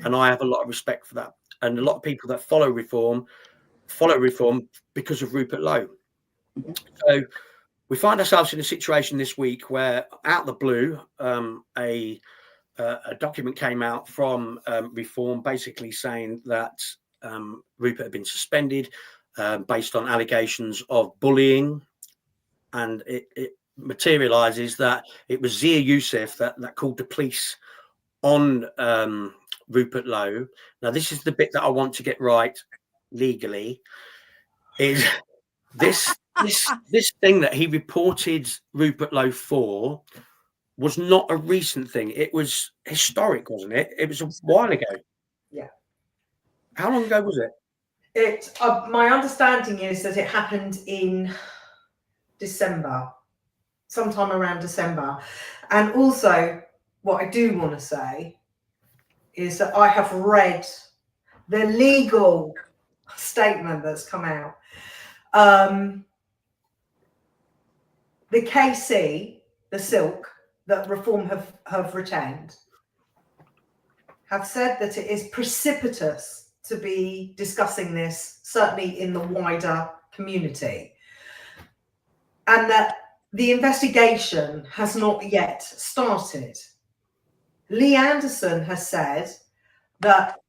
And I have a lot of respect for that. And a lot of people that follow reform because of Rupert Lowe. So we find ourselves in a situation this week where, out of the blue, a document came out from Reform, basically saying that Rupert had been suspended based on allegations of bullying, and it materialises that it was Zia Youssef that called the police on Rupert Lowe. Now, this is the bit that I want to get right legally. Is this thing that he reported Rupert Lowe for was not a recent thing. It was historic, wasn't it? It was a while ago. Yeah. How long ago was it? My understanding is that it happened in December, sometime around December. And also, what I do want to say is that I have read the legal statement that's come out. The KC, the Silk, that Reform have retained, have said that it is precipitous to be discussing this, certainly in the wider community, and that the investigation has not yet started. Lee Anderson has said that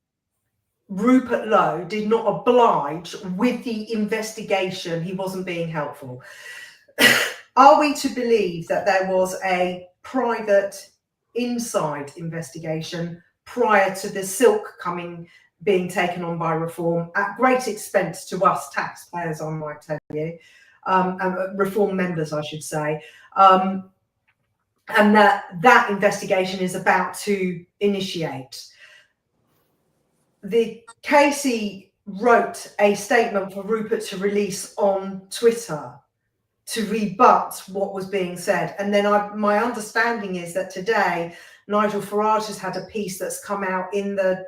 Rupert Lowe did not oblige with the investigation. He wasn't being helpful. Are we to believe that there was a private inside investigation prior to the Silk being taken on by Reform at great expense to us taxpayers, I might tell you, and Reform members, I should say, and that investigation is about to initiate? The KC wrote a statement for Rupert to release on Twitter to rebut what was being said. And then my understanding is that today, Nigel Farage has had a piece that's come out in the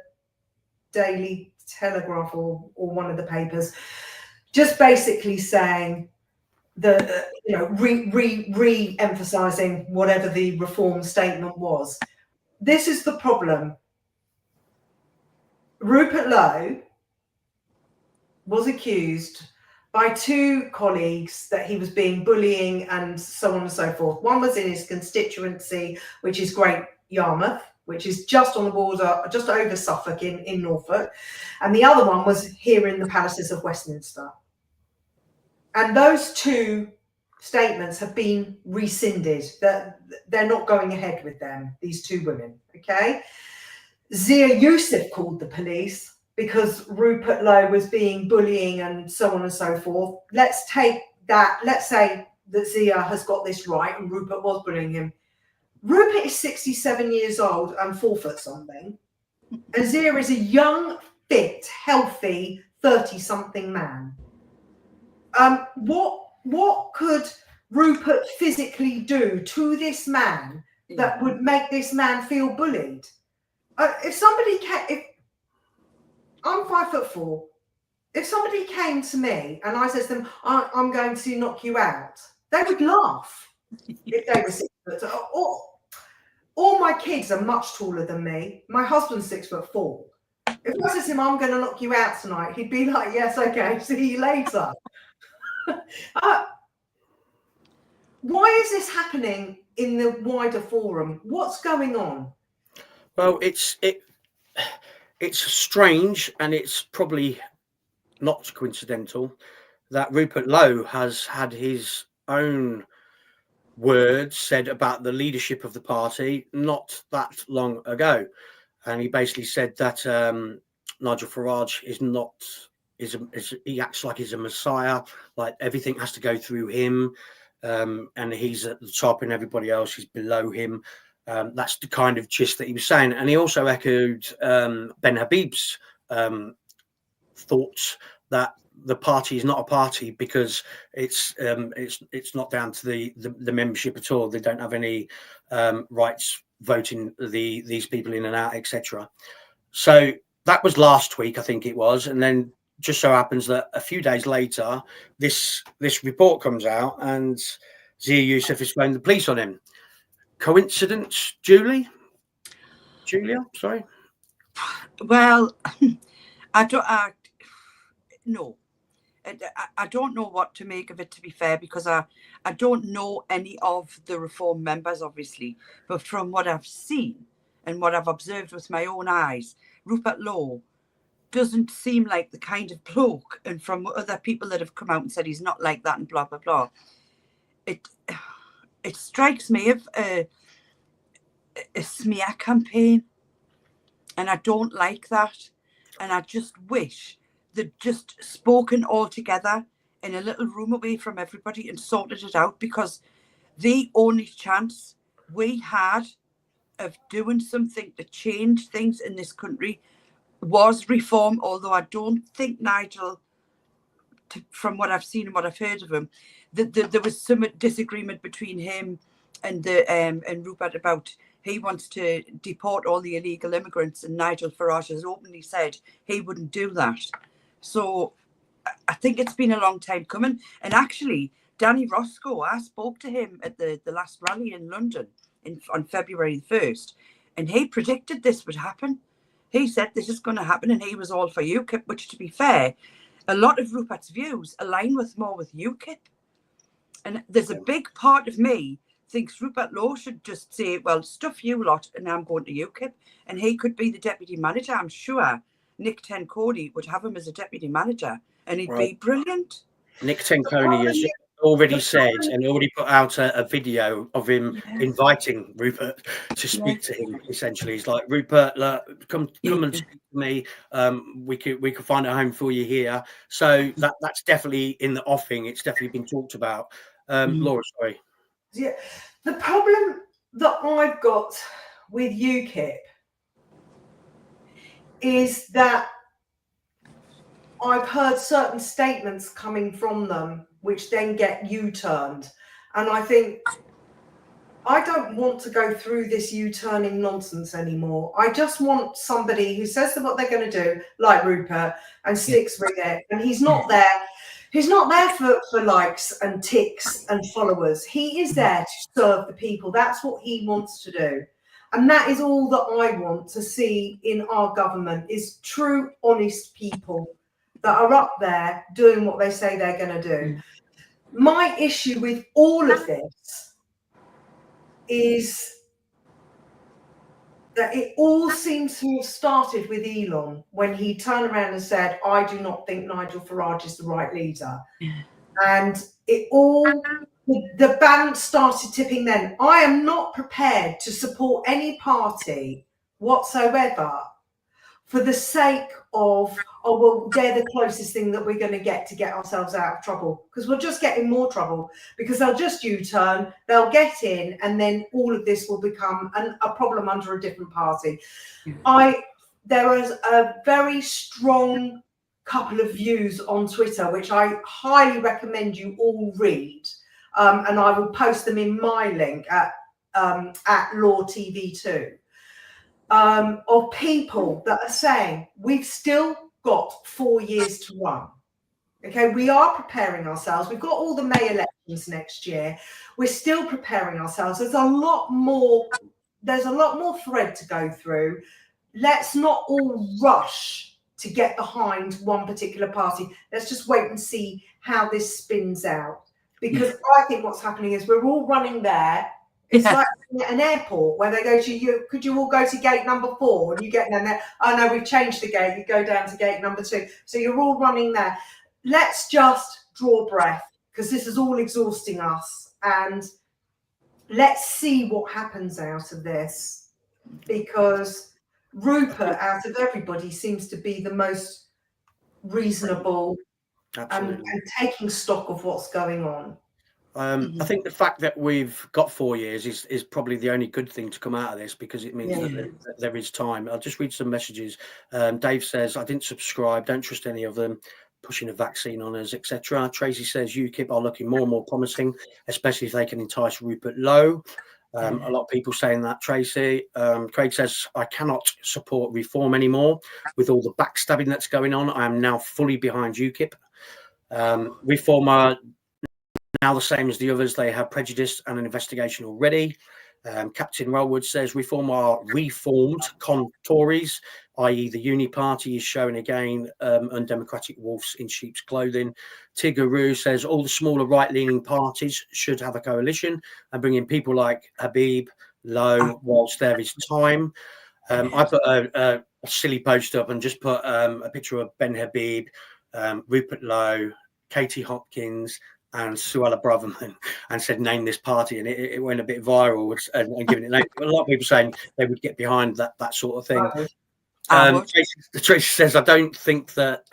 Daily Telegraph or one of the papers, just basically saying re-emphasizing whatever the Reform statement was. This is the problem. Rupert Lowe was accused by two colleagues that he was being bullying and so on and so forth. One was in his constituency, which is Great Yarmouth, which is just on the border, just over Suffolk in Norfolk. And the other one was here in the palaces of Westminster. And those two statements have been rescinded. They're not going ahead with them, these two women, okay? Zia Youssef called the police because Rupert Lowe was being bullying and so on and so forth. Let's take that. Let's say that Zia has got this right and Rupert was bullying him. Rupert is 67 years old and 4 foot something. Azir is a young, fit, healthy 30-something man. What could Rupert physically do to this man that would make this man feel bullied? If somebody if I'm 5'4", if somebody came to me and I said to them, I'm going to knock you out, they would laugh if they were 6 foot. All my kids are much taller than me. My husband's 6'4". If I said to him, I'm going to knock you out tonight, he'd be like, yes, okay, see you later. Why is this happening in the wider forum? What's going on? Well, it's strange, and it's probably not coincidental that Rupert Lowe has had his own words said about the leadership of the party not that long ago, and he basically said that Nigel Farage he acts like he's a messiah, like everything has to go through him, and he's at the top and everybody else is below him. That's the kind of gist that he was saying, and he also echoed Ben Habib's thoughts that the party is not a party because it's not down to the membership at all. They don't have any rights voting these people in and out, etc. So that was last week, I think it was, and then just so happens that a few days later, this report comes out, and Zia Youssef is phoning the police on him. Coincidence, Julia? Sorry. Well, no. I don't know what to make of it, to be fair, because I don't know any of the Reform members, obviously. But from what I've seen and what I've observed with my own eyes, Rupert Lowe doesn't seem like the kind of bloke. And from other people that have come out and said he's not like that and blah, blah, blah. It strikes me of a smear campaign. And I don't like that. And I just wish they'd just spoken all together in a little room away from everybody and sorted it out, because the only chance we had of doing something to change things in this country was reform, although I don't think Nigel, from what I've seen and what I've heard of him, there was some disagreement between him and Rupert about he wants to deport all the illegal immigrants, and Nigel Farage has openly said he wouldn't do that. So I think it's been a long time coming. And actually, Danny Roscoe, I spoke to him at the last rally in London on February 1st, and he predicted this would happen. He said this is going to happen, and he was all for UKIP, which, to be fair, a lot of Rupert's views align more with UKIP. And there's a big part of me thinks Rupert Lowe should just say, well, stuff you lot, and I'm going to UKIP. And he could be the deputy manager. I'm sure Nick Tenconi would have him as a deputy manager, and he'd be brilliant. Nick Tenconi has already said and already put out a video of him inviting Rupert to speak to him. Essentially, he's like, Rupert, look, come and speak to me. We could find a home for you here. So that's definitely in the offing. It's definitely been talked about. Laura, sorry. Yeah, the problem that I've got with UKIP is that I've heard certain statements coming from them which then get U-turned. And I think I don't want to go through this U-turning nonsense anymore. I just want somebody who says what they're going to do, like Rupert, and sticks with it. And he's not there. He's not there for likes and ticks and followers. He is there to serve the people. That's what he wants to do. And that is all that I want to see in our government, is true, honest people that are up there doing what they say they're going to do. My issue with all of this is that it all seems to have started with Elon when he turned around and said, I do not think Nigel Farage is the right leader. And the balance started tipping then. I am not prepared to support any party whatsoever for the sake of, oh, well, they're the closest thing that we're going to get ourselves out of trouble, because we'll just get in more trouble, because they'll just U-turn, they'll get in, and then all of this will become a problem under a different party. There was a very strong couple of views on Twitter, which I highly recommend you all read, and I will post them in my link at Law TV2, of people that are saying we've still got 4 years to run. Okay, we are preparing ourselves. We've got all the May elections next year. We're still preparing ourselves. There's a lot more thread to go through. Let's not all rush to get behind one particular party. Let's just wait and see how this spins out. Because I think what's happening is we're all running there. It's like an airport where they go to you. Could you all go to gate number 4? And you get down there. Oh no, we've changed the gate. You go down to gate number 2. So you're all running there. Let's just draw breath, because this is all exhausting us. And let's see what happens out of this. Because Rupert, out of everybody, seems to be the most reasonable and taking stock of what's going on. I think the fact that we've got 4 years is probably the only good thing to come out of this, because it means that there is time. I'll just read some messages. Dave says, I didn't subscribe, don't trust any of them, pushing a vaccine on us, etc. Tracy says, UKIP are looking more and more promising, especially if they can entice Rupert Lowe. A lot of people saying that, Tracy. Craig says, I cannot support reform anymore with all the backstabbing that's going on. I am now fully behind UKIP. Reform are now the same as the others. They have prejudice and an investigation already. Captain Rollwood says reform are reformed Tories, i.e. the Uni Party is showing again undemocratic wolves in sheep's clothing. Tiggeroo says all the smaller right-leaning parties should have a coalition and bring in people like Habib, Lowe, whilst there is time. I put a silly post up and just put a picture of Ben Habib, Rupert Lowe, Katie Hopkins, and Suella Braverman, and said, name this party, and it went a bit viral and giving it names. A lot of people saying they would get behind that sort of thing. Tracy says, I don't think that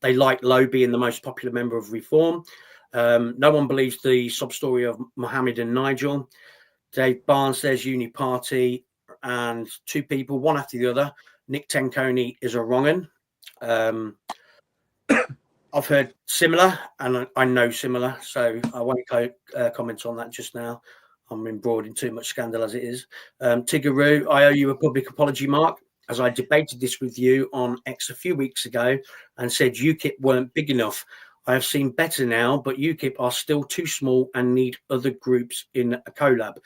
they like Lowe being the most popular member of Reform. No one believes the sub story of Mohammed and Nigel. Dave Barnes says Uni Party, and 2 people, one after the other. Nick Tenconi is a wrong un. I've heard similar, and I know similar, so I won't comment on that just now. I'm embroiled in too much scandal as it is. Tiggeroo, I owe you a public apology, Mark, as I debated this with you on X a few weeks ago and said UKIP weren't big enough. I have seen better now, but UKIP are still too small and need other groups in a collab.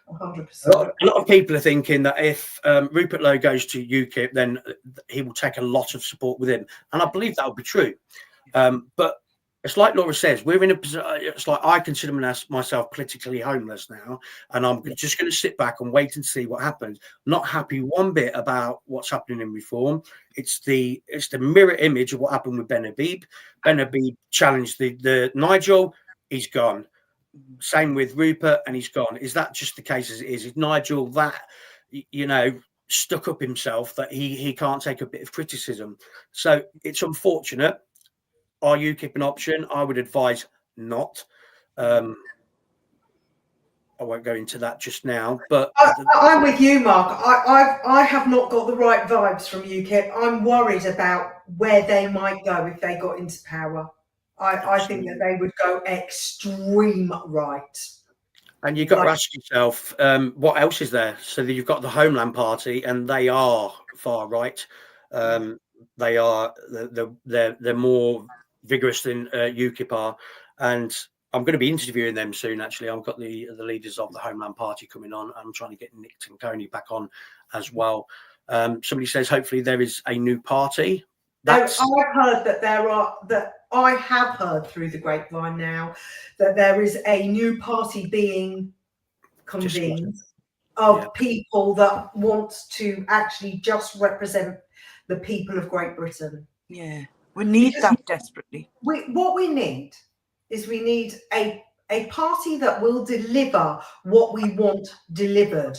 100%. A lot of people are thinking that if Rupert Lowe goes to UKIP, then he will take a lot of support with him. And I believe that will be true. But it's like Laura says, we're in a position. It's like I consider myself politically homeless now, and I'm just going to sit back and wait and see what happens. Not happy one bit about what's happening in Reform. It's the mirror image of what happened with Ben Habib. Ben Habib challenged the Nigel, he's gone. Same with Rupert, and he's gone. Is that just the case as it is? Is Nigel that, stuck up himself that he can't take a bit of criticism? So it's unfortunate. Are UKIP an option? I would advise not. I won't go into that just now, but I'm with you, Mark. I have not got the right vibes from UKIP. I'm worried about where they might go if they got into power. I think that they would go extreme right. And you've got to ask yourself, what else is there? So you've got the Homeland Party, and they are far right. They are they're more vigorous than UKIP are, and I'm going to be interviewing them soon. Actually, I've got the leaders of the Homeland Party coming on. I'm trying to get Nick Tenconi back on as well. Somebody says hopefully there is a new party. I've heard that I have heard through the grapevine now that there is a new party being convened of people that want to actually just represent the people of Great Britain. Yeah. We need that desperately. What we need is a party that will deliver what we want delivered.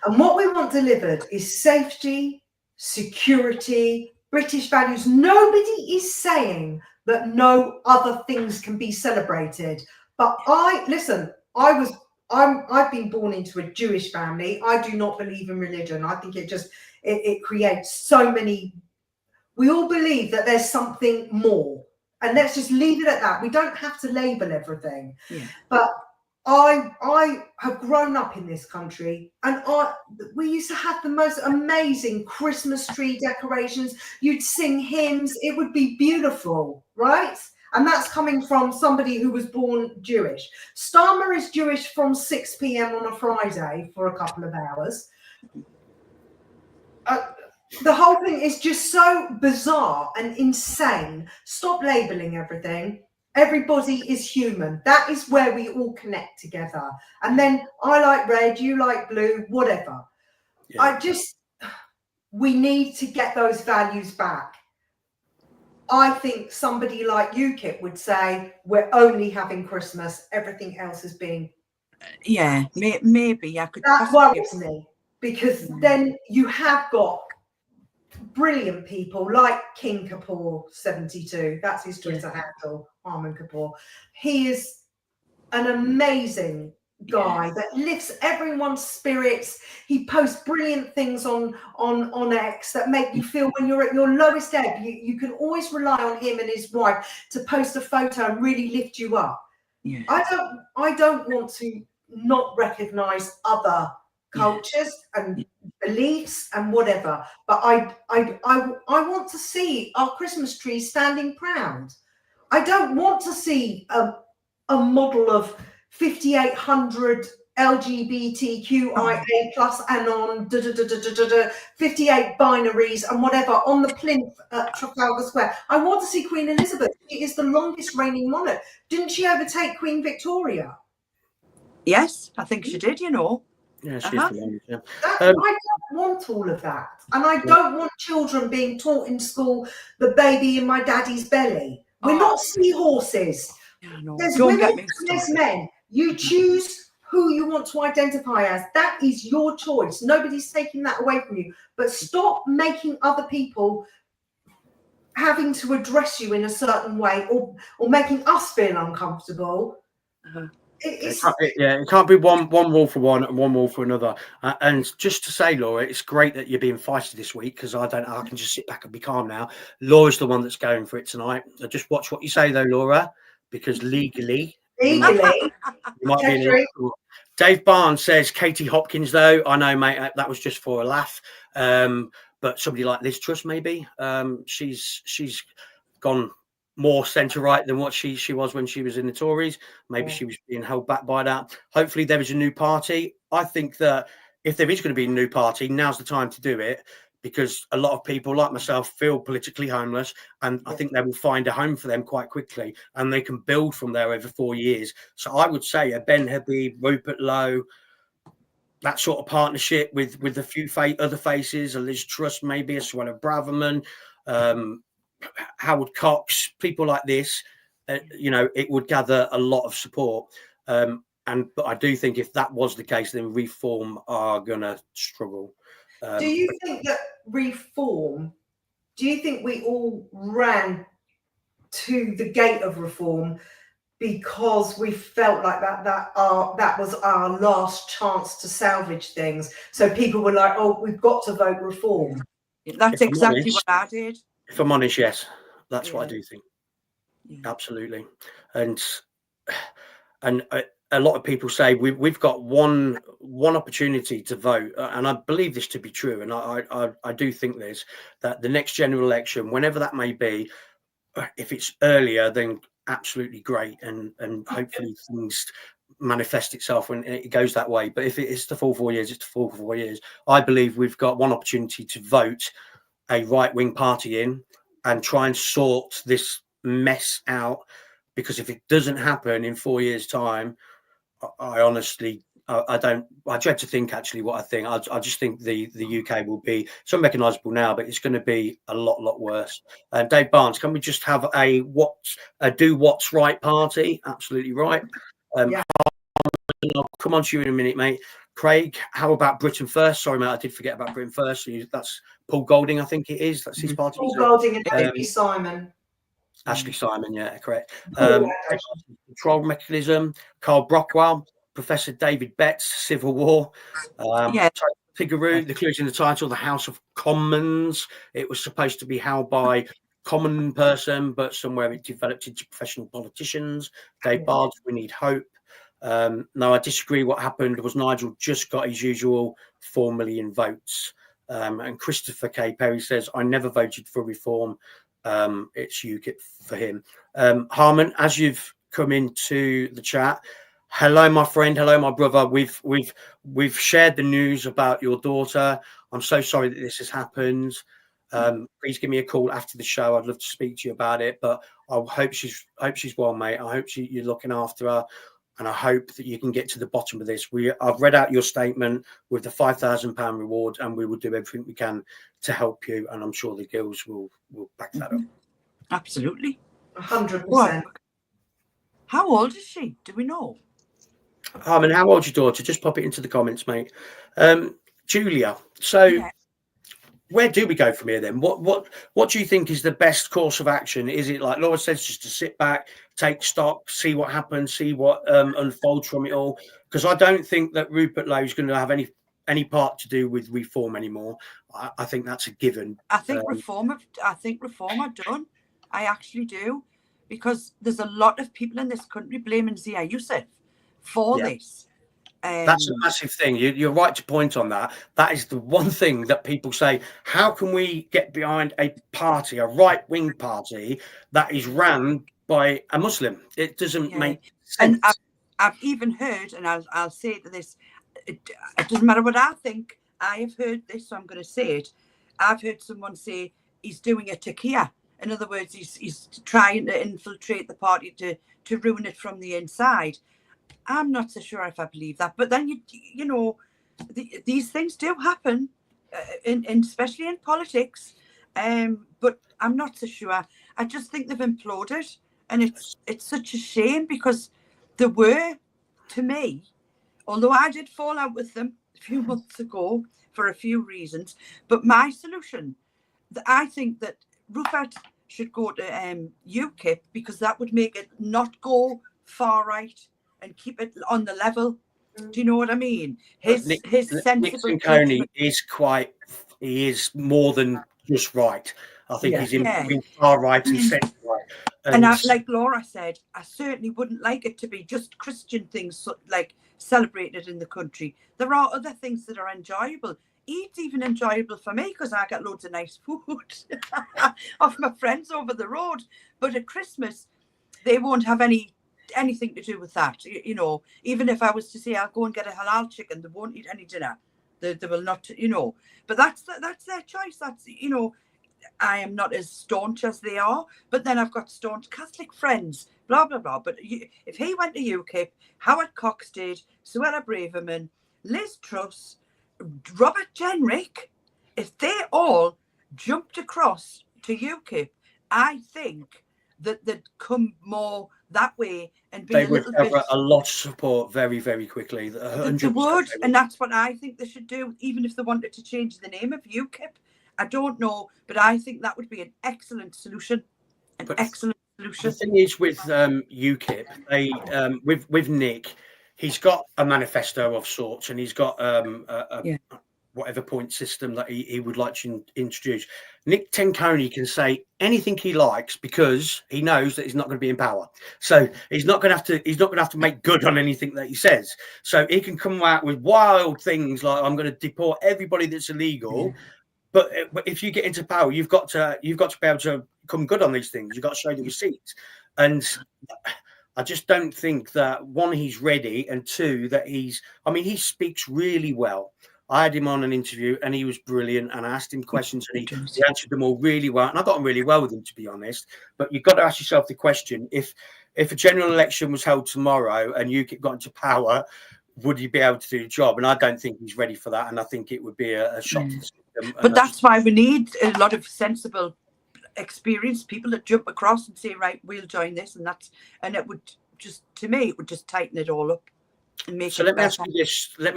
And what we want delivered is safety, security, British values. Nobody is saying that no other things can be celebrated. But I've been born into a Jewish family. I do not believe in religion. I think it creates so many. We all believe that there's something more, and let's just leave it at that. We don't have to label everything. Yeah. But I have grown up in this country, and we used to have the most amazing Christmas tree decorations. You'd sing hymns. It would be beautiful, right? And that's coming from somebody who was born Jewish. Starmer is Jewish from 6 p.m. on a Friday for a couple of hours. The whole thing is just so bizarre and insane. Stop labeling everything. Everybody is human. That is where we all connect together. And then I like red, you like blue, whatever. Yeah. We need to get those values back. I think somebody like UKIP would say, we're only having Christmas, everything else is being... Yeah, maybe I could... That worries me, because then you have got brilliant people like King Kapoor 72, that's his Twitter handle, Armin Kapoor. He is an amazing guy that lifts everyone's spirits. He posts brilliant things on X that make you feel when you're at your lowest ebb, you can always rely on him and his wife to post a photo and really lift you up. Yeah. I don't want to not recognize other cultures and beliefs and whatever, but I want to see our Christmas tree standing proud. I don't want to see a model of 5,800 LGBTQIA plus and on 58 binaries and whatever on the plinth at Trafalgar Square. I want to see Queen Elizabeth. She is the longest reigning monarch. Didn't she overtake Queen Victoria? Yes, I think she did, you know. Yeah, she's the one. Yeah. I don't want all of that. And I don't want children being taught in school the baby in my daddy's belly. We're not seahorses. No, there's don't women get me and there's men. You choose who you want to identify as. That is your choice. Nobody's taking that away from you. But stop making other people having to address you in a certain way or making us feel uncomfortable. It can't be one rule for one and one rule for another. And just to say, Laura, it's great that you're being feisty this week, because I can just sit back and be calm now. Laura's the one that's going for it tonight. So just watch what you say, though, Laura, because legally, you might be in Dave Barnes says Katie Hopkins, though. I know, mate, that was just for a laugh. But somebody like Liz Truss, maybe, she's gone more centre right than what she was when she was in the Tories. Maybe she was being held back by that. Hopefully there is a new party. I think that if there is going to be a new party, now's the time to do it, because a lot of people like myself feel politically homeless, and I think they will find a home for them quite quickly, and they can build from there over 4 years. So I would say a Ben Habib, Rupert Lowe, that sort of partnership with a few other faces, a Liz Truss, maybe a Suella Braverman, Howard Cox, people like this, it would gather a lot of support. But I do think if that was the case, then Reform are going to struggle. Do you think that Reform, do you think we all ran to the gate of Reform because we felt like that was our last chance to salvage things? So people were like, oh, we've got to vote Reform. That's exactly what I did. If I'm honest, yes, that's what I do think. Absolutely. And a lot of people say we've got one opportunity to vote, and I believe this to be true, and I do think this, that the next general election, whenever that may be, if it's earlier, then absolutely great, and hopefully things manifest itself when it goes that way. But if it is the full 4 years, it's the full 4 years. I believe we've got one opportunity to vote a right-wing party in and try and sort this mess out, because if it doesn't happen in 4 years' time, I honestly, I dread to think actually what I think. I just think the UK will be, it's unrecognisable now, but it's going to be a lot worse. Dave Barnes, can we just have a do what's right party? Absolutely right. I'll come on to you in a minute, mate. Craig, how about Britain First? Sorry, mate, I did forget about Britain First. That's Paul Golding, I think it is. That's his party. Paul Golding and Um, Ashley Simon. Ashley Simon, yeah, correct. Paul and Control Mechanism, Carl Brockwell, Professor David Betts, Civil War, Figaro, the clues in the title, the House of Commons. It was supposed to be held by common person, but somewhere it developed into professional politicians. Dave Bard's We Need Hope. No, I disagree. What happened was Nigel just got his usual 4 million votes. And Christopher K. Perry says, I never voted for reform. It's UKIP for him. Harmon, as you've come into the chat, hello, my friend. Hello, my brother. We've shared the news about your daughter. I'm so sorry that this has happened. Please give me a call after the show. I'd love to speak to you about it. But I hope she's well, mate. I hope you're looking after her, and I hope that you can get to the bottom of this. I've read out your statement with the £5,000 reward, and we will do everything we can to help you. And I'm sure the girls will back that up. Absolutely, 100%. How old is she? Do we know? Harmon, how old's your daughter? Just pop it into the comments, mate. Julia. So, where do we go from here then? What do you think is the best course of action? Is it, like Laura says, just to sit back, take stock, see what happens, see what unfolds from it all? Because I don't think that Rupert Lowe is going to have any part to do with reform anymore. I think that's a given. I think reform are done. I actually do, because there's a lot of people in this country blaming Zia Youssef for this. That's a massive thing. You're right to point on that. That is the one thing that people say, how can we get behind a party, a right-wing party that is ran by a Muslim? It doesn't make sense. And I've even heard, and I'll say to this, it doesn't matter what I think, I have heard this, so I'm going to say it. I've heard someone say he's doing a takia. In other words, he's trying to infiltrate the party to ruin it from the inside. I'm not so sure if I believe that, but then you know, these things do happen, especially in politics. But I'm not so sure. I just think they've imploded, and it's such a shame, because they were, to me, although I did fall out with them a few months ago for a few reasons. But my solution, I think that Rupert should go to UKIP, because that would make it not go far right and keep it on the level. Do you know what I mean? His sensible Nick Ciccone is more than just right. I think he's in far right and centre right. And like Laura said, I certainly wouldn't like it to be just Christian things like celebrated in the country. There are other things that are enjoyable. Eid's even enjoyable for me, because I get loads of nice food off my friends over the road. But at Christmas, they won't have anything to do with that. You know, even if I was to say I'll go and get a halal chicken, they won't eat any dinner. They will not, you know. But that's their choice. That's, you know, I am not as staunch as they are, but then I've got staunch Catholic friends, blah, blah, blah. But if he went to UKIP, Howard Cox did, Suella Braverman, Liz Truss, Robert Jenrick, if they all jumped across to UKIP, I think that they'd come more that way and be they would have a lot of support very, very quickly. They would, and that's what I think they should do, even if they wanted to change the name of UKIP. I don't know, but I think that would be an excellent solution. Excellent solution. The thing is with UKIP, they with Nick, he's got a manifesto of sorts, and he's got whatever point system that he would like to introduce. Nick Ciccone can say anything he likes, because he knows that he's not going to be in power. So he's not going to have to make good on anything that he says. So he can come out with wild things like, I'm going to deport everybody that's illegal. Yeah. But if you get into power, you've got to be able to come good on these things. You've got to show the receipts. And I just don't think that, one, he's ready, and two, that he speaks really well. I had him on an interview and he was brilliant, and I asked him questions and he answered them all really well. And I got on really well with him, to be honest. But you've got to ask yourself the question, if a general election was held tomorrow and UKIP got into power, would he be able to do the job? And I don't think he's ready for that. And I think it would be a shock to the system. But that's why we need a lot of sensible, experienced people that jump across and say, right, we'll join this. And it would just, to me, it would just tighten it all up. So let me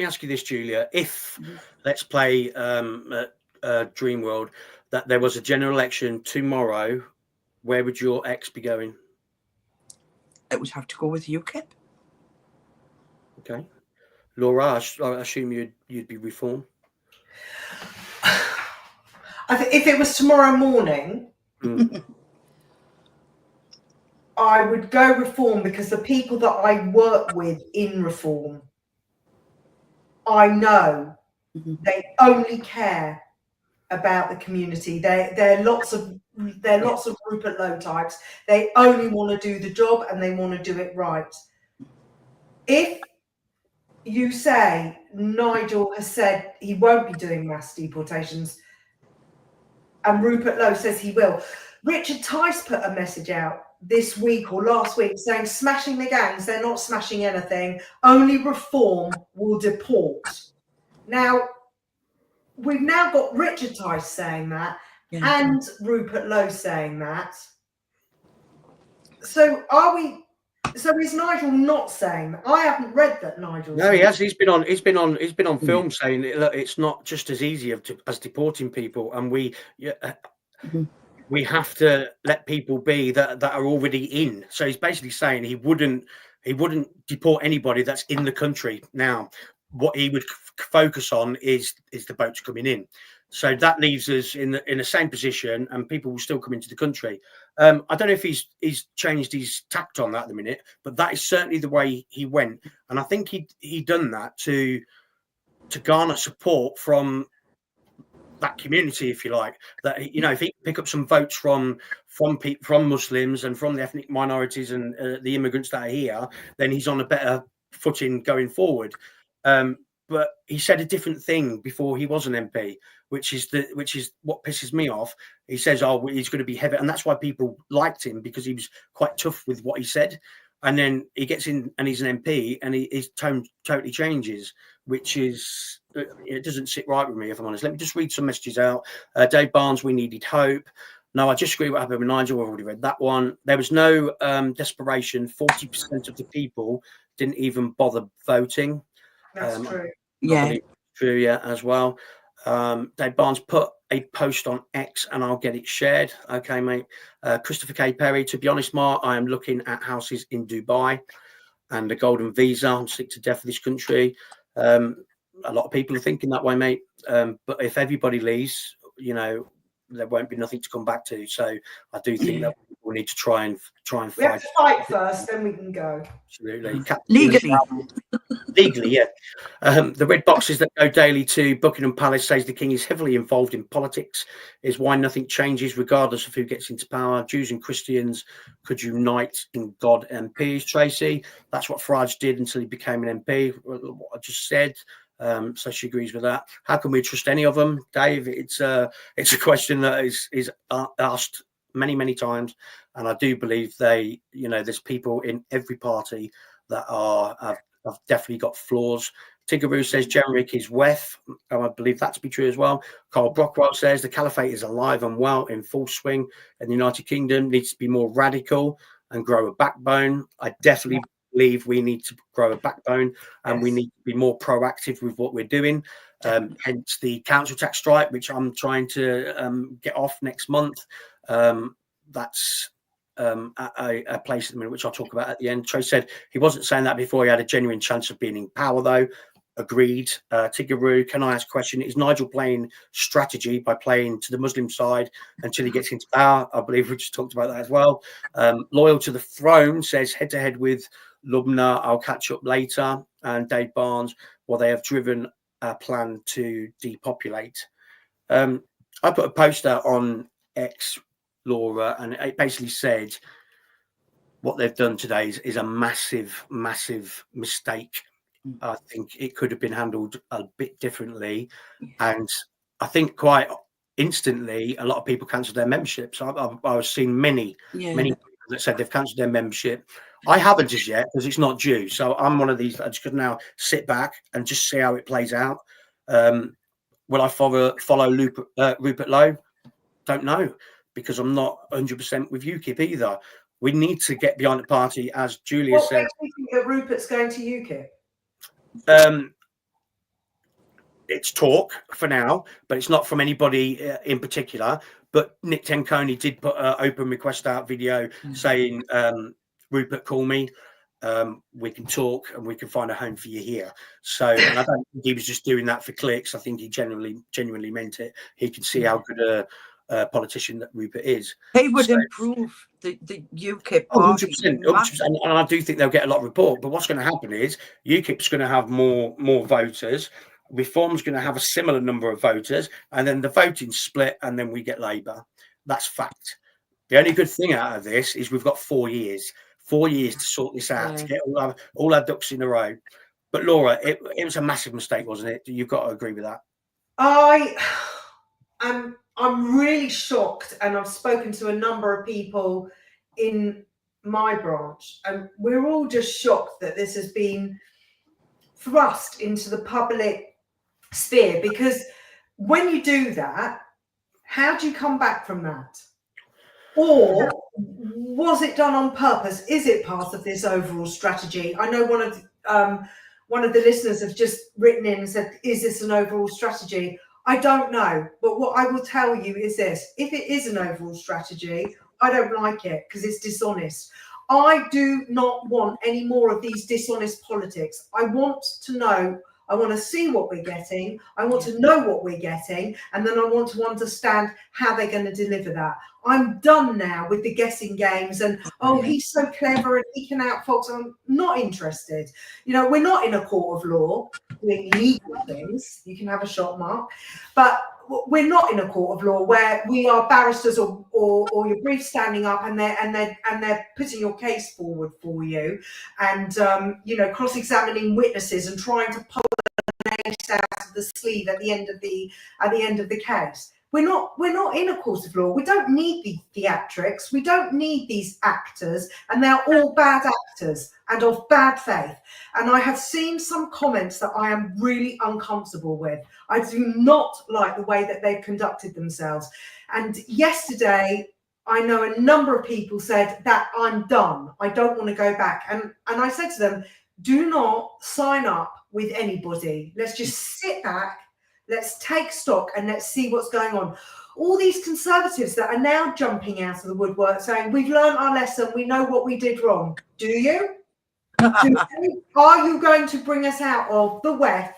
ask you this, Julia. If let's play dream world that there was a general election tomorrow, where would your ex be going? It would have to go with UKIP. Okay, Laura, I assume you'd be Reform. If it was tomorrow morning, I would go Reform, because the people that I work with in Reform, I know they only care about the community. They're lots of Rupert Lowe types. They only want to do the job, and they want to do it right. If you say Nigel has said he won't be doing mass deportations, and Rupert Lowe says he will, Richard Tice put a message out this week or last week saying smashing the gangs, they're not smashing anything, only Reform will deport. Now, we've now got Richard Tice saying that, and Rupert Lowe saying that. So is Nigel not saying that? I haven't read that Nigel. No, he has. He's been on film saying, look, it's not just as easy as deporting people, and we have to let people be that are already in. So he's basically saying he wouldn't deport anybody that's in the country now. What he would focus on is the boats coming in. So that leaves us in the same position, and people will still come into the country. I don't know if he's changed his tact on that at the minute, but that is certainly the way he went, and I think he done that to garner support from that community, if you like. That, if he can pick up some votes from Muslims and from the ethnic minorities and the immigrants that are here, then he's on a better footing going forward. But he said a different thing before he was an MP, which is what pisses me off. He says, "Oh, he's going to be heavy," and that's why people liked him, because he was quite tough with what he said. And then he gets in and he's an MP, and his tone totally changes, which is, it doesn't sit right with me, if I'm honest. Let me just read some messages out. Dave Barnes, we needed hope. No, I just agree with what happened with Nigel. I've already read that one. There was no desperation. 40% of the people didn't even bother voting. That's true. Yeah. True, yeah, as well. Dave Barnes, put a post on X and I'll get it shared. Okay, mate. Christopher K. Perry, to be honest, Mark, I am looking at houses in Dubai and a golden visa. I'm sick to death of this country. A lot of people are thinking that way, mate. But if everybody leaves, there won't be nothing to come back to. So I do think that we need to try and fight. We have to fight first, then we can go. Absolutely. Legally, yeah. The red boxes that go daily to Buckingham Palace says the king is heavily involved in politics, is why nothing changes regardless of who gets into power. Jews and Christians could unite in God MPs, Tracy. That's what Farage did until he became an MP, what I just said. So she agrees with that. How can we trust any of them, Dave? It's a question that is asked many times, and I do believe there's people in every party that have definitely got flaws. Tigaroo says Jeremic is WEF. I believe that to be true as well. Carl Brockwell says the caliphate is alive and well in full swing, and the United Kingdom needs to be more radical and grow a backbone. I definitely believe we need to grow a backbone, and we need to be more proactive with what we're doing. Hence the council tax strike, which I'm trying to get off next month. That's a place at the minute, which I'll talk about at the end. Trey said he wasn't saying that before he had a genuine chance of being in power, though. Agreed. Tigaroo, can I ask a question? Is Nigel playing strategy by playing to the Muslim side until he gets into power? I believe we just talked about that as well. Loyal to the throne says head to head with Lubna. I'll catch up later. And Dave Barnes, well, they have driven a plan to depopulate. I put a poster on X, Laura, and it basically said what they've done today is a massive mistake. I think it could have been handled a bit differently, and I think quite instantly a lot of people cancelled their memberships. I've seen many people that said they've cancelled their membership. I haven't as yet because it's not due, so I'm one of these that I just could now sit back and just see how it plays out. Will I follow Rupert Lowe? Don't know, because I'm not 100% with UKIP either. We need to get behind the party, as Julia said. What makes you think that Rupert's going to UKIP? it's talk for now, but it's not from anybody in particular. But Nick Tenconi did put an open request out video saying, Rupert, call me. We can talk and we can find a home for you here. So, and I don't think he was just doing that for clicks. I think he genuinely meant it. He can see how good a politician that Rupert is. He would improve the UKIP party. 100%, and I do think they'll get a lot of report. But what's going to happen is UKIP's going to have more voters. Reform's going to have a similar number of voters, and then the voting split, and then we get Labour. That's fact. The only good thing out of this is we've got 4 years. 4 years to sort this out, to get all our ducks in a row. But Laura, it was a massive mistake, wasn't it? You've got to agree with that. I'm really shocked, and I've spoken to a number of people in my branch, and we're all just shocked that this has been thrust into the public sphere, because when you do that, how do you come back from that? Or was it done on purpose? Is it part of this overall strategy? I know one of the listeners have just written in and said, is this an overall strategy? I don't know, but what I will tell you is this: if it is an overall strategy, I don't like it because it's dishonest. I do not want any more of these dishonest politics. I want to know, I want to see what we're getting, I want to know what we're getting, and then I want to understand how they're going to deliver that. I'm done now with the guessing games and, oh, he's so clever and he can outfox. I'm not interested. You know, we're not in a court of law doing legal things. You can have a shot, Mark. But we're not in a court of law where we are barristers or your brief standing up and they're putting your case forward for you and you know, cross-examining witnesses and trying to pull an ace out of the sleeve at the end of the case. We're not in a court of law. We don't need the theatrics. We don't need these actors, and they're all bad actors and of bad faith. And I have seen some comments that I am really uncomfortable with. I do not like the way that they've conducted themselves. And yesterday, I know a number of people said that I'm done. I don't want to go back. And I said to them, do not sign up with anybody. Let's just sit back. Let's take stock and let's see what's going on. All these Conservatives that are now jumping out of the woodwork saying, we've learned our lesson, we know what we did wrong. Do you? Are you going to bring us out of the WEF,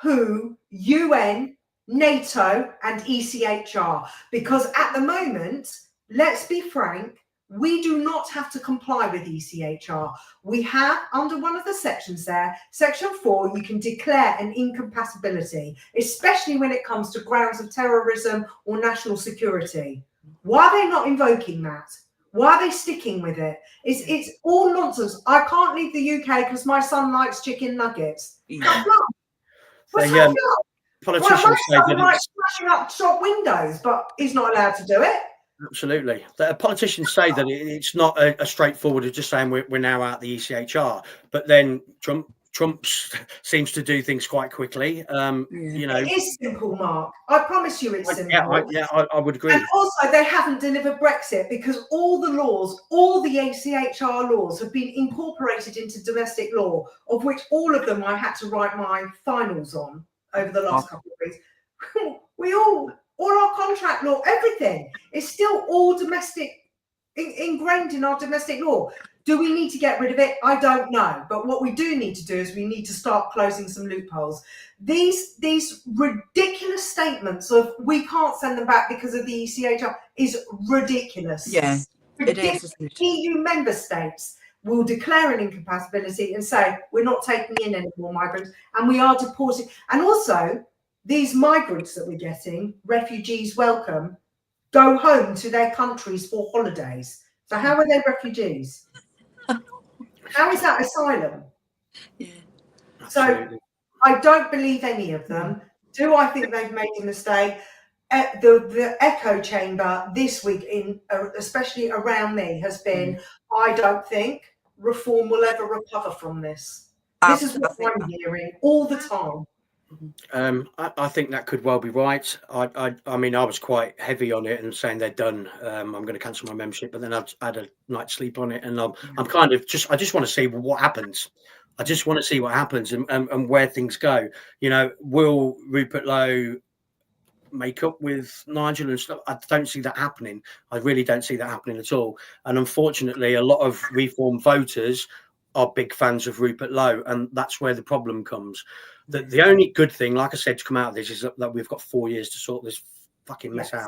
WHO, UN, NATO and ECHR? Because at the moment, let's be frank, we do not have to comply with ECHR. We have, under one of the sections there, section 4, you can declare an incompatibility, especially when it comes to grounds of terrorism or national security. Why are they not invoking that? Why are they sticking with it? It's all nonsense. I can't leave the UK because my son likes chicken nuggets. Politicians say that it's smashing up shop windows, but he's not allowed to do it. Absolutely. The politicians say that it's not a straightforward of just saying we're now out the ECHR, but then Trump seems to do things quite quickly. You know, it is simple, Mark. I promise you, it's simple. I would agree. And also, they haven't delivered Brexit because all the laws, all the ECHR laws, have been incorporated into domestic law, of which all of them I had to write my finals on over the last couple of weeks. All our contract law, everything is still all domestic, ingrained in our domestic law. Do we need to get rid of it? I don't know. But what we do need to do is we need to start closing some loopholes. These ridiculous statements of we can't send them back because of the ECHR is ridiculous. Yeah, it is. EU member states will declare an incompatibility and say we're not taking in any more migrants and we are deporting. And also, these migrants that we're getting, refugees welcome, go home to their countries for holidays. So how are they refugees? How is that asylum? Yeah. So I don't believe any of them. Do I think they've made a mistake? The echo chamber this week, especially around me, has been, I don't think reform will ever recover from this. This is what I'm hearing all the time. I think that could well be right. I mean, I was quite heavy on it and saying they're done. I'm going to cancel my membership, but then I've had a night's sleep on it, and I'm kind of I just want to see what happens. I just want to see what happens and where things go. You know, will Rupert Lowe make up with Nigel and stuff? I don't see that happening. I really don't see that happening at all. And unfortunately, a lot of Reform voters are big fans of Rupert Lowe, and that's where the problem comes. The only good thing, like I said, to come out of this is that we've got 4 years to sort this fucking mess out.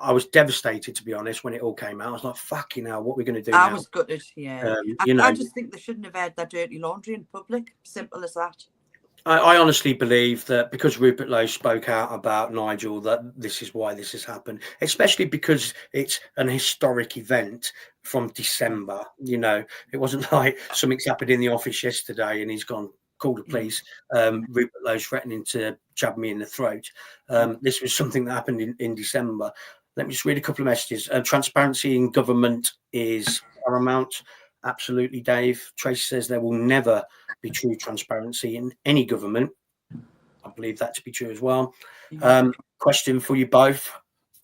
I was devastated, to be honest, when it all came out. I was like, fucking hell, what are we going to do now? I was gutted, yeah. I just think they shouldn't have aired their dirty laundry in public. Simple as that. I honestly believe that because Rupert Lowe spoke out about Nigel, that this is why this has happened, especially because it's an historic event from December. You know, it wasn't like something's happened in the office yesterday and he's gone, call the police. Rupert Lowe's threatening to jab me in the throat. This was something that happened in December. Let me just read a couple of messages. Transparency in government is paramount. Absolutely, Dave. Tracy says there will never be true transparency in any government. I believe that to be true as well. Question for you both.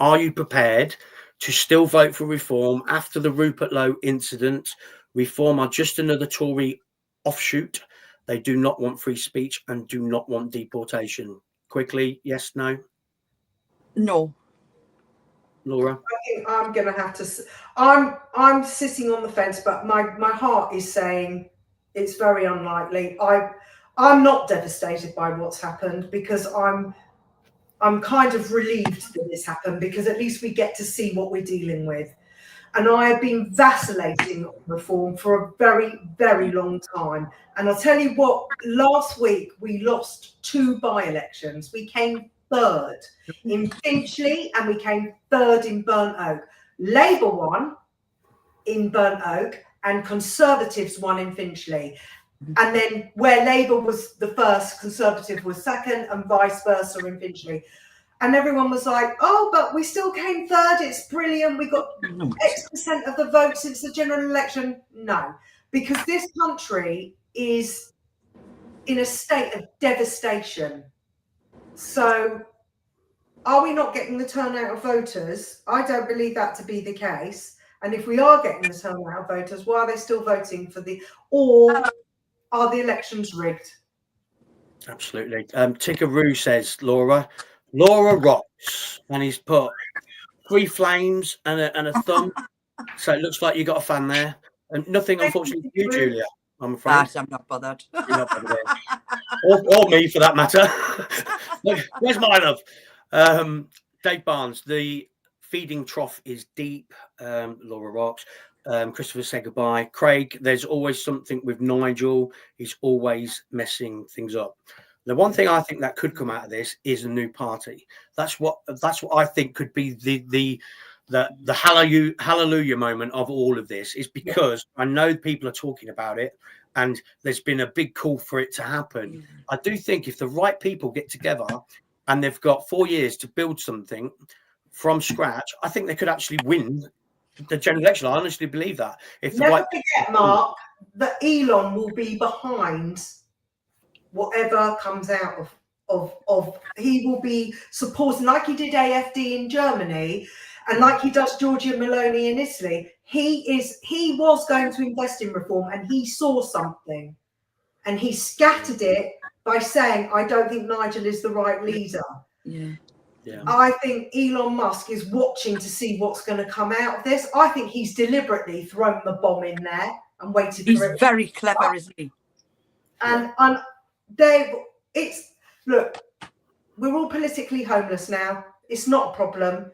Are you prepared to still vote for Reform after the Rupert Lowe incident? Reform are just another Tory offshoot. They do not want free speech and do not want deportation. Quickly, yes, no? No. Laura? I think I'm going to have to. I'm sitting on the fence, but my heart is saying it's very unlikely. I'm not devastated by what's happened because I'm kind of relieved that this happened because at least we get to see what we're dealing with. And I have been vacillating on Reform for a very, very long time. And I'll tell you what, last week we lost 2 by-elections. We came third in Finchley and we came third in Burnt Oak. Labour won in Burnt Oak and Conservatives won in Finchley. And then where Labour was the first, Conservative was second and vice versa in Finchley. And everyone was like, oh, but we still came third. It's brilliant. We got X% of the vote since the general election. No, because this country is in a state of devastation. So are we not getting the turnout of voters? I don't believe that to be the case. And if we are getting the turnout of voters, why are they still voting for or are the elections rigged? Absolutely. Tickaroo says, Laura rocks, and he's put 3 flames and a thumb. So it looks like you got a fan there. And nothing, unfortunately, for you, Julia, I'm afraid. I'm not bothered. You're not bothered. or me, for that matter. Where's my love? Dave Barnes, the feeding trough is deep. Laura rocks. Christopher said goodbye. Craig, there's always something with Nigel. He's always messing things up. The one thing I think that could come out of this is a new party. That's what I think could be the hallelujah moment of all of this, is because I know people are talking about it and there's been a big call for it to happen. I do think if the right people get together and they've got 4 years to build something from scratch, I think they could actually win the general election. I honestly believe that. If Never forget, Mark, that Elon will be behind whatever comes out of he will be supporting, like he did AFD in Germany and like he does Giorgia Meloni in Italy. He was going to invest in Reform and he saw something and he scattered it by saying, I don't think Nigel is the right leader. Yeah. I think Elon Musk is watching to see what's going to come out of this. I think he's deliberately thrown the bomb in there and waited for it. He's very clever, isn't he? And look, we're all politically homeless now. It's not a problem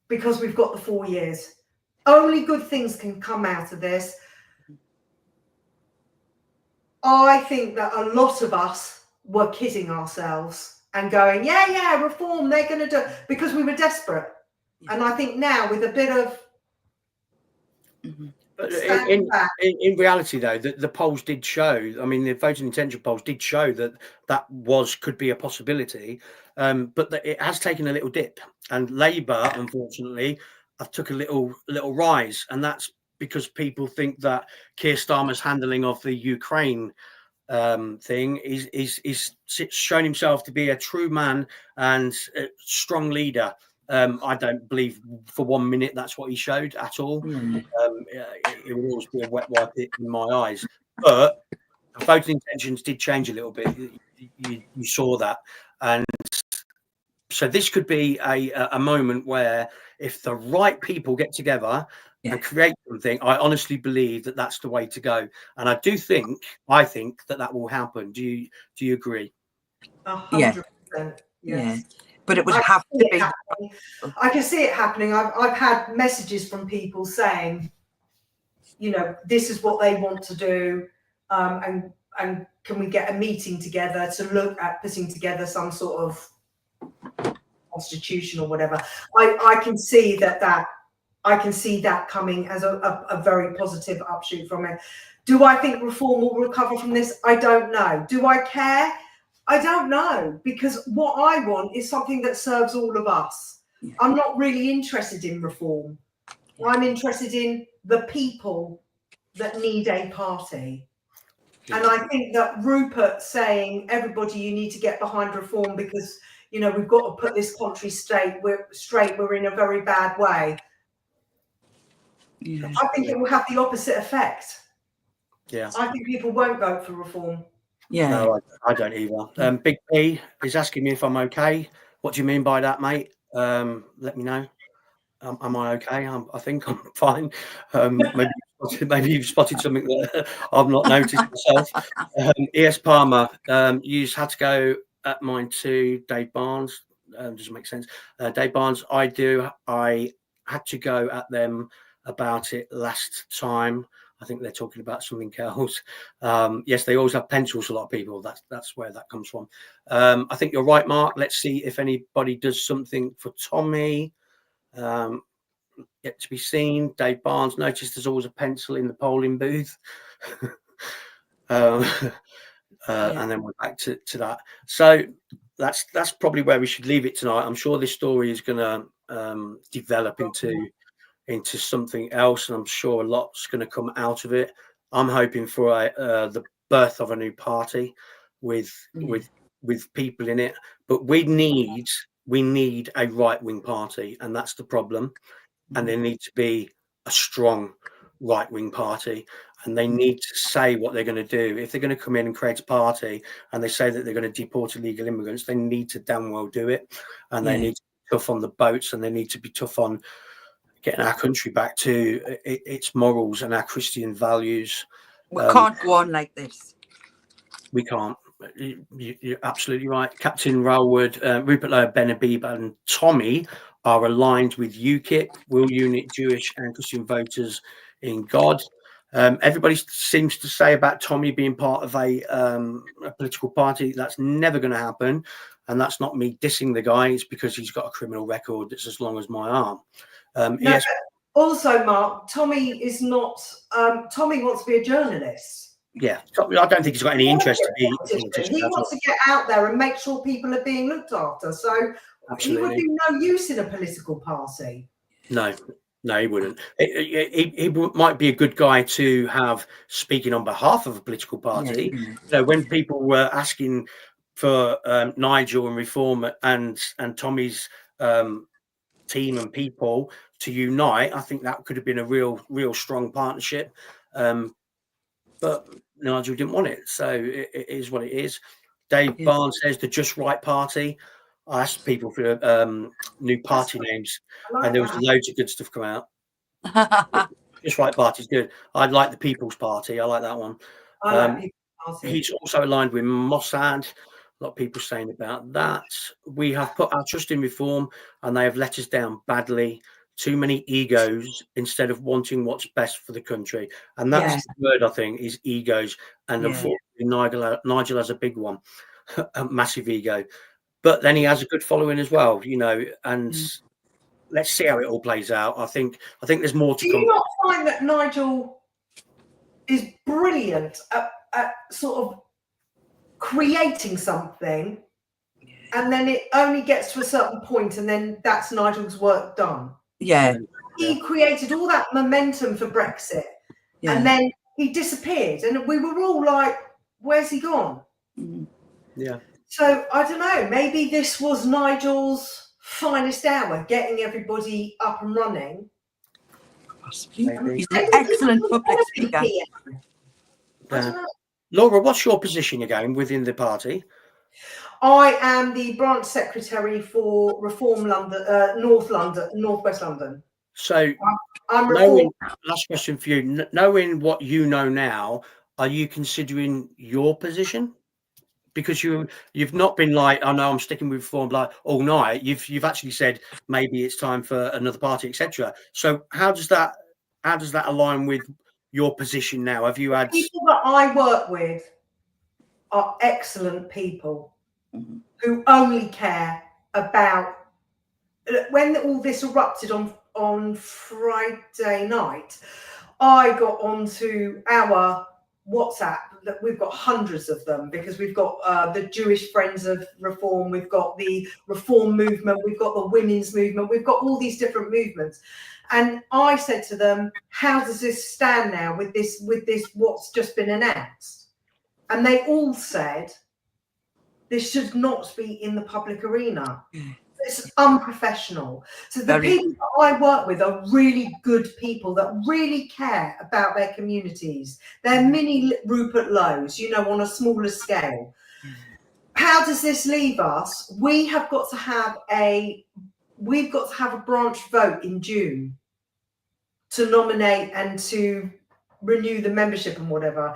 because we've got the 4 years. Only good things can come out of this. I think that a lot of us were kidding ourselves and going, yeah, Reform, they're going to do it, because we were desperate. And I think now with a bit of... But in reality, though, the polls did show, I mean, the voting intention polls did show that could be a possibility, but that it has taken a little dip. And Labour, unfortunately, have took a little rise. And that's because people think that Keir Starmer's handling of the Ukraine thing is shown himself to be a true man and a strong leader. I don't believe for 1 minute that's what he showed at all. It would always be a wet wipe in my eyes. But voting intentions did change a little bit. You saw that, and so this could be a moment where, if the right people get together and create something, I honestly believe that that's the way to go. And I think that will happen. Do you agree? 100%. Yes. Yeah. But it would have to be. I can see it happening. I've had messages from people saying, you know, this is what they want to do, and can we get a meeting together to look at putting together some sort of constitution or whatever. I can see that coming as a very positive upshoot from it. Do I think reform will recover from this? I don't know. Do I care? I don't know, because what I want is something that serves all of us. I'm not really interested in reform. I'm interested in the people that need a party. And I think that Rupert saying, everybody, you need to get behind reform because, you know, we've got to put this country straight. We're in a very bad way. Yeah. I think it will have the opposite effect. Yeah. I think people won't vote for reform. Yeah. No, I don't either. Big P is asking me if I'm okay. What do you mean by that, mate? Let me know. Am I okay? I think I'm fine. Maybe you've spotted something that I've not noticed myself. ES Palmer, you had to go at mine too. Dave Barnes, doesn't make sense. Dave Barnes, I had to go at them about it last time. I think they're talking about something else. Yes, they always have pencils, a lot of people. That's where that comes from. I think you're right, Mark. Let's see if anybody does something for Tommy. Yet to be seen. Dave Barnes, noticed there's always a pencil in the polling booth. And then we're back to that. So that's probably where we should leave it tonight. I'm sure this story is going to develop into something else, and I'm sure a lot's going to come out of it. I'm hoping for the birth of a new party with people in it, but we need a right-wing party, and that's the problem. And there needs to be a strong right-wing party, and they need to say what they're going to do. If they're going to come in and create a party and they say that they're going to deport illegal immigrants, they need to damn well do it, and they need to be tough on the boats, and they need to be tough on getting our country back to its morals and our Christian values. We can't go on like this. We can't. You're absolutely right. Captain Railwood, Rupert Lowe, Ben Habib and Tommy are aligned with UKIP, will unite Jewish and Christian voters in God. Everybody seems to say about Tommy being part of a political party. That's never going to happen. And that's not me dissing the guy. It's because he's got a criminal record that's as long as my arm. Yes. Also, Mark, Tommy is not. Tommy wants to be a journalist. Yeah, I don't think he's got any interest to be a politician. He wants to get out there and make sure people are being looked after. So he would be no use in a political party. No, he wouldn't. He might be a good guy to have speaking on behalf of a political party. Yeah. So when people were asking for Nigel and Reform and Tommy's team and people to unite, I think that could have been a real strong partnership. But Nigel didn't want it, so it is what it is. Dave Barnes says the Just Right Party. I asked people for new party names, and there was loads of good stuff come out. Just Right Party is good. I'd like the People's Party. I like that one. He's also aligned with Mossad. A lot of people saying about that. We have put our trust in Reform, and they have let us down badly. Too many egos instead of wanting what's best for the country, and that's the word I think is egos. And unfortunately, Nigel has a big one, a massive ego, but then he has a good following as well, you know. And let's see how it all plays out. I think there's more to come. Do you not find that Nigel is brilliant at sort of creating something, and then it only gets to a certain point, and then that's Nigel's work done? Yeah. He created all that momentum for Brexit, and then he disappeared, and we were all like, where's he gone? Yeah. So I don't know, maybe this was Nigel's finest hour, getting everybody up and running. He's an excellent public speaker. Laura, what's your position again within the party? I am the branch secretary for Reform London, North West London. So, I'm Reform. last question for you. Knowing what you know now, are you considering your position? Because you've not been like, oh no, I'm sticking with Reform like all night. You've actually said maybe it's time for another party, etc. So how does that align with your position now? Have you had People that I work with are excellent people who only care about when all this erupted on Friday night. I got onto our WhatsApp, that we've got hundreds of them, because we've got the Jewish Friends of Reform, we've got the Reform movement, we've got the women's movement, we've got all these different movements. And I said to them, how does this stand now with this what's just been announced? And they all said, this should not be in the public arena. It's unprofessional. So the people that I work with are really good people that really care about their communities. They're mini Rupert Lowe's, on a smaller scale. How does this leave us? We've got to have a branch vote in June to nominate and to renew the membership and whatever.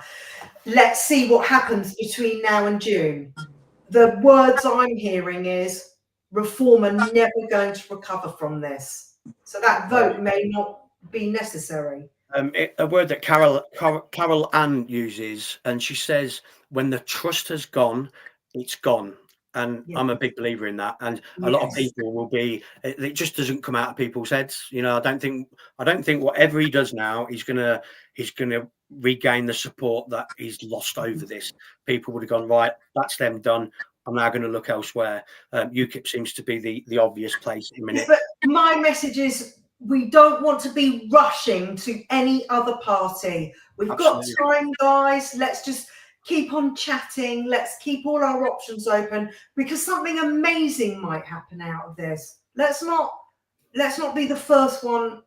Let's see what happens between now and June. The words I'm hearing is Reform are never going to recover from this. So that vote may not be necessary. a word that Carol Ann uses, and she says, when the trust has gone, it's gone. And I'm a big believer in that. And a lot of people will be, it just doesn't come out of people's heads. I don't think whatever he does now, he's gonna regain the support that he's lost over this. People would have gone, right, that's them done. I'm now going to look elsewhere. UKIP seems to be the obvious place in a minute. But my message is, we don't want to be rushing to any other party. We've got time, guys. Let's just keep on chatting. Let's keep all our options open, because something amazing might happen out of this. Let's not be the first one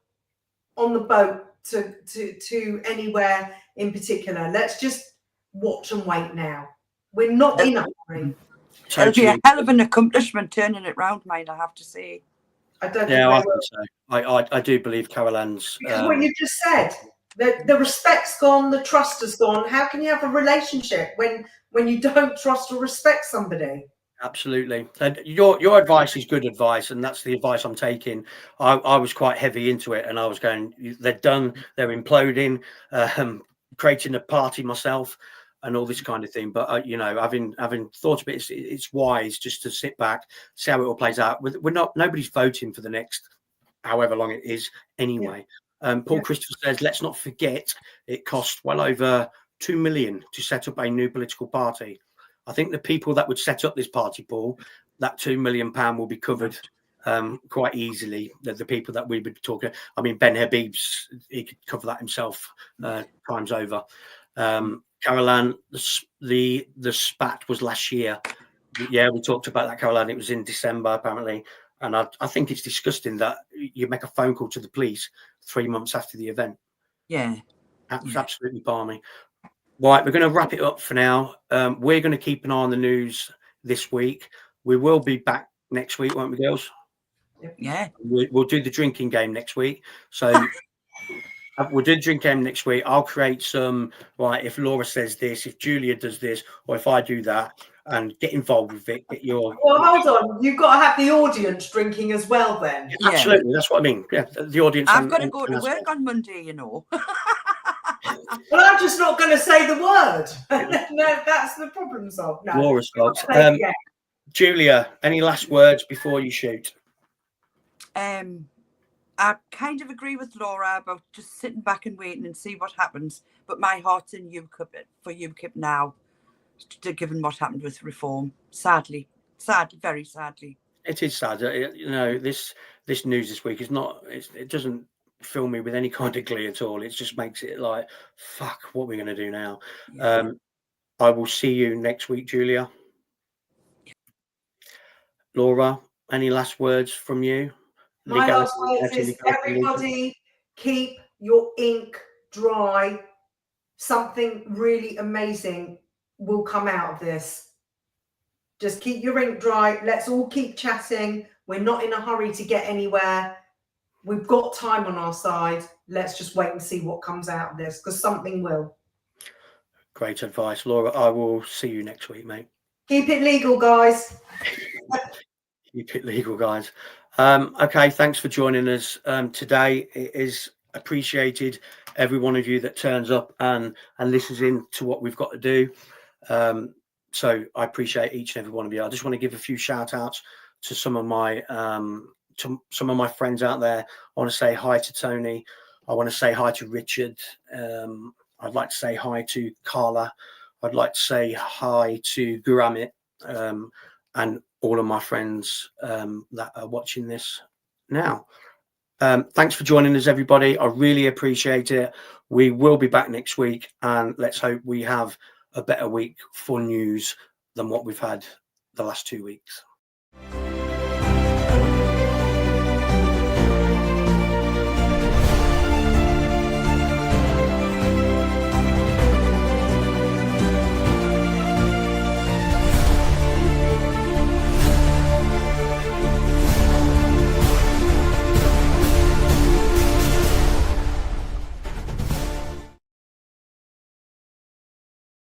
on the boat to anywhere in particular. Let's just watch and wait now. We're not in a hurry. It'll be a hell of an accomplishment turning it round, mate, I have to say. I don't think I think so. I do believe Carol Ann's. Because what you just said, the respect's gone, the trust has gone. How can you have a relationship when you don't trust or respect somebody? Absolutely. And your advice is good advice, and that's the advice I'm taking. I was quite heavy into it, and I was going, they're done, they're imploding, creating a party myself and all this kind of thing. But having thought of it, it's wise just to sit back, see how it all plays out. Nobody's voting for the next however long it is anyway. Paul Christopher says, let's not forget it cost well over 2 million to set up a new political party. I think the people that would set up this party, Paul, that £2 million will be covered quite easily. The people that we would be talking, I mean, Ben Habib's, he could cover that himself times over. Carol Ann, the spat was last year. Yeah, we talked about that, Carol Ann. It was in December, apparently. And I think it's disgusting that you make a phone call to the police 3 months after the event. Yeah. That's absolutely balmy. Right, we're going to wrap it up for now. We're going to keep an eye on the news this week. We will be back next week, won't we, girls? Yeah. We'll do the drinking game next week. So we'll do the drinking game next week. I'll create some, right, if Laura says this, if Julia does this, or if I do that, and get involved with it. Well, hold on. You've got to have the audience drinking as well then. Yeah, absolutely. That's what I mean. Yeah, the audience. I've got to go to work on Monday, Well, I'm just not going to say the word. No, that's the problem solved. No. Laura's fault. Julia, any last words before you shoot? I kind of agree with Laura about just sitting back and waiting and see what happens. But my heart's in UKIP now, given what happened with Reform. Sadly, very sadly. It is sad. This news this week is not. It doesn't fill me with any kind of glee at all. It just makes it like, fuck, what are we going to do now? Yeah. I will see you next week, Julia. Laura, any last words from you? My last words is, everybody keep your ink dry, something really amazing will come out of this. Just keep your ink dry. Let's all keep chatting. We're not in a hurry to get anywhere. We've got time on our side. Let's just wait and see what comes out of this, because something will. Great advice, Laura. I will see you next week, mate. Keep it legal, guys. Keep it legal, guys. Okay, thanks for joining us today. It is appreciated, every one of you that turns up and listens in to what we've got to do. So I appreciate each and every one of you. I just want to give a few shout outs to some of my friends out there. I want to say hi to Tony. I want to say hi to Richard. I'd like to say hi to Carla. I'd like to say hi to Guramit, and all of my friends that are watching this now. Thanks for joining us, everybody. I really appreciate it. We will be back next week, and let's hope we have a better week for news than what we've had the last 2 weeks.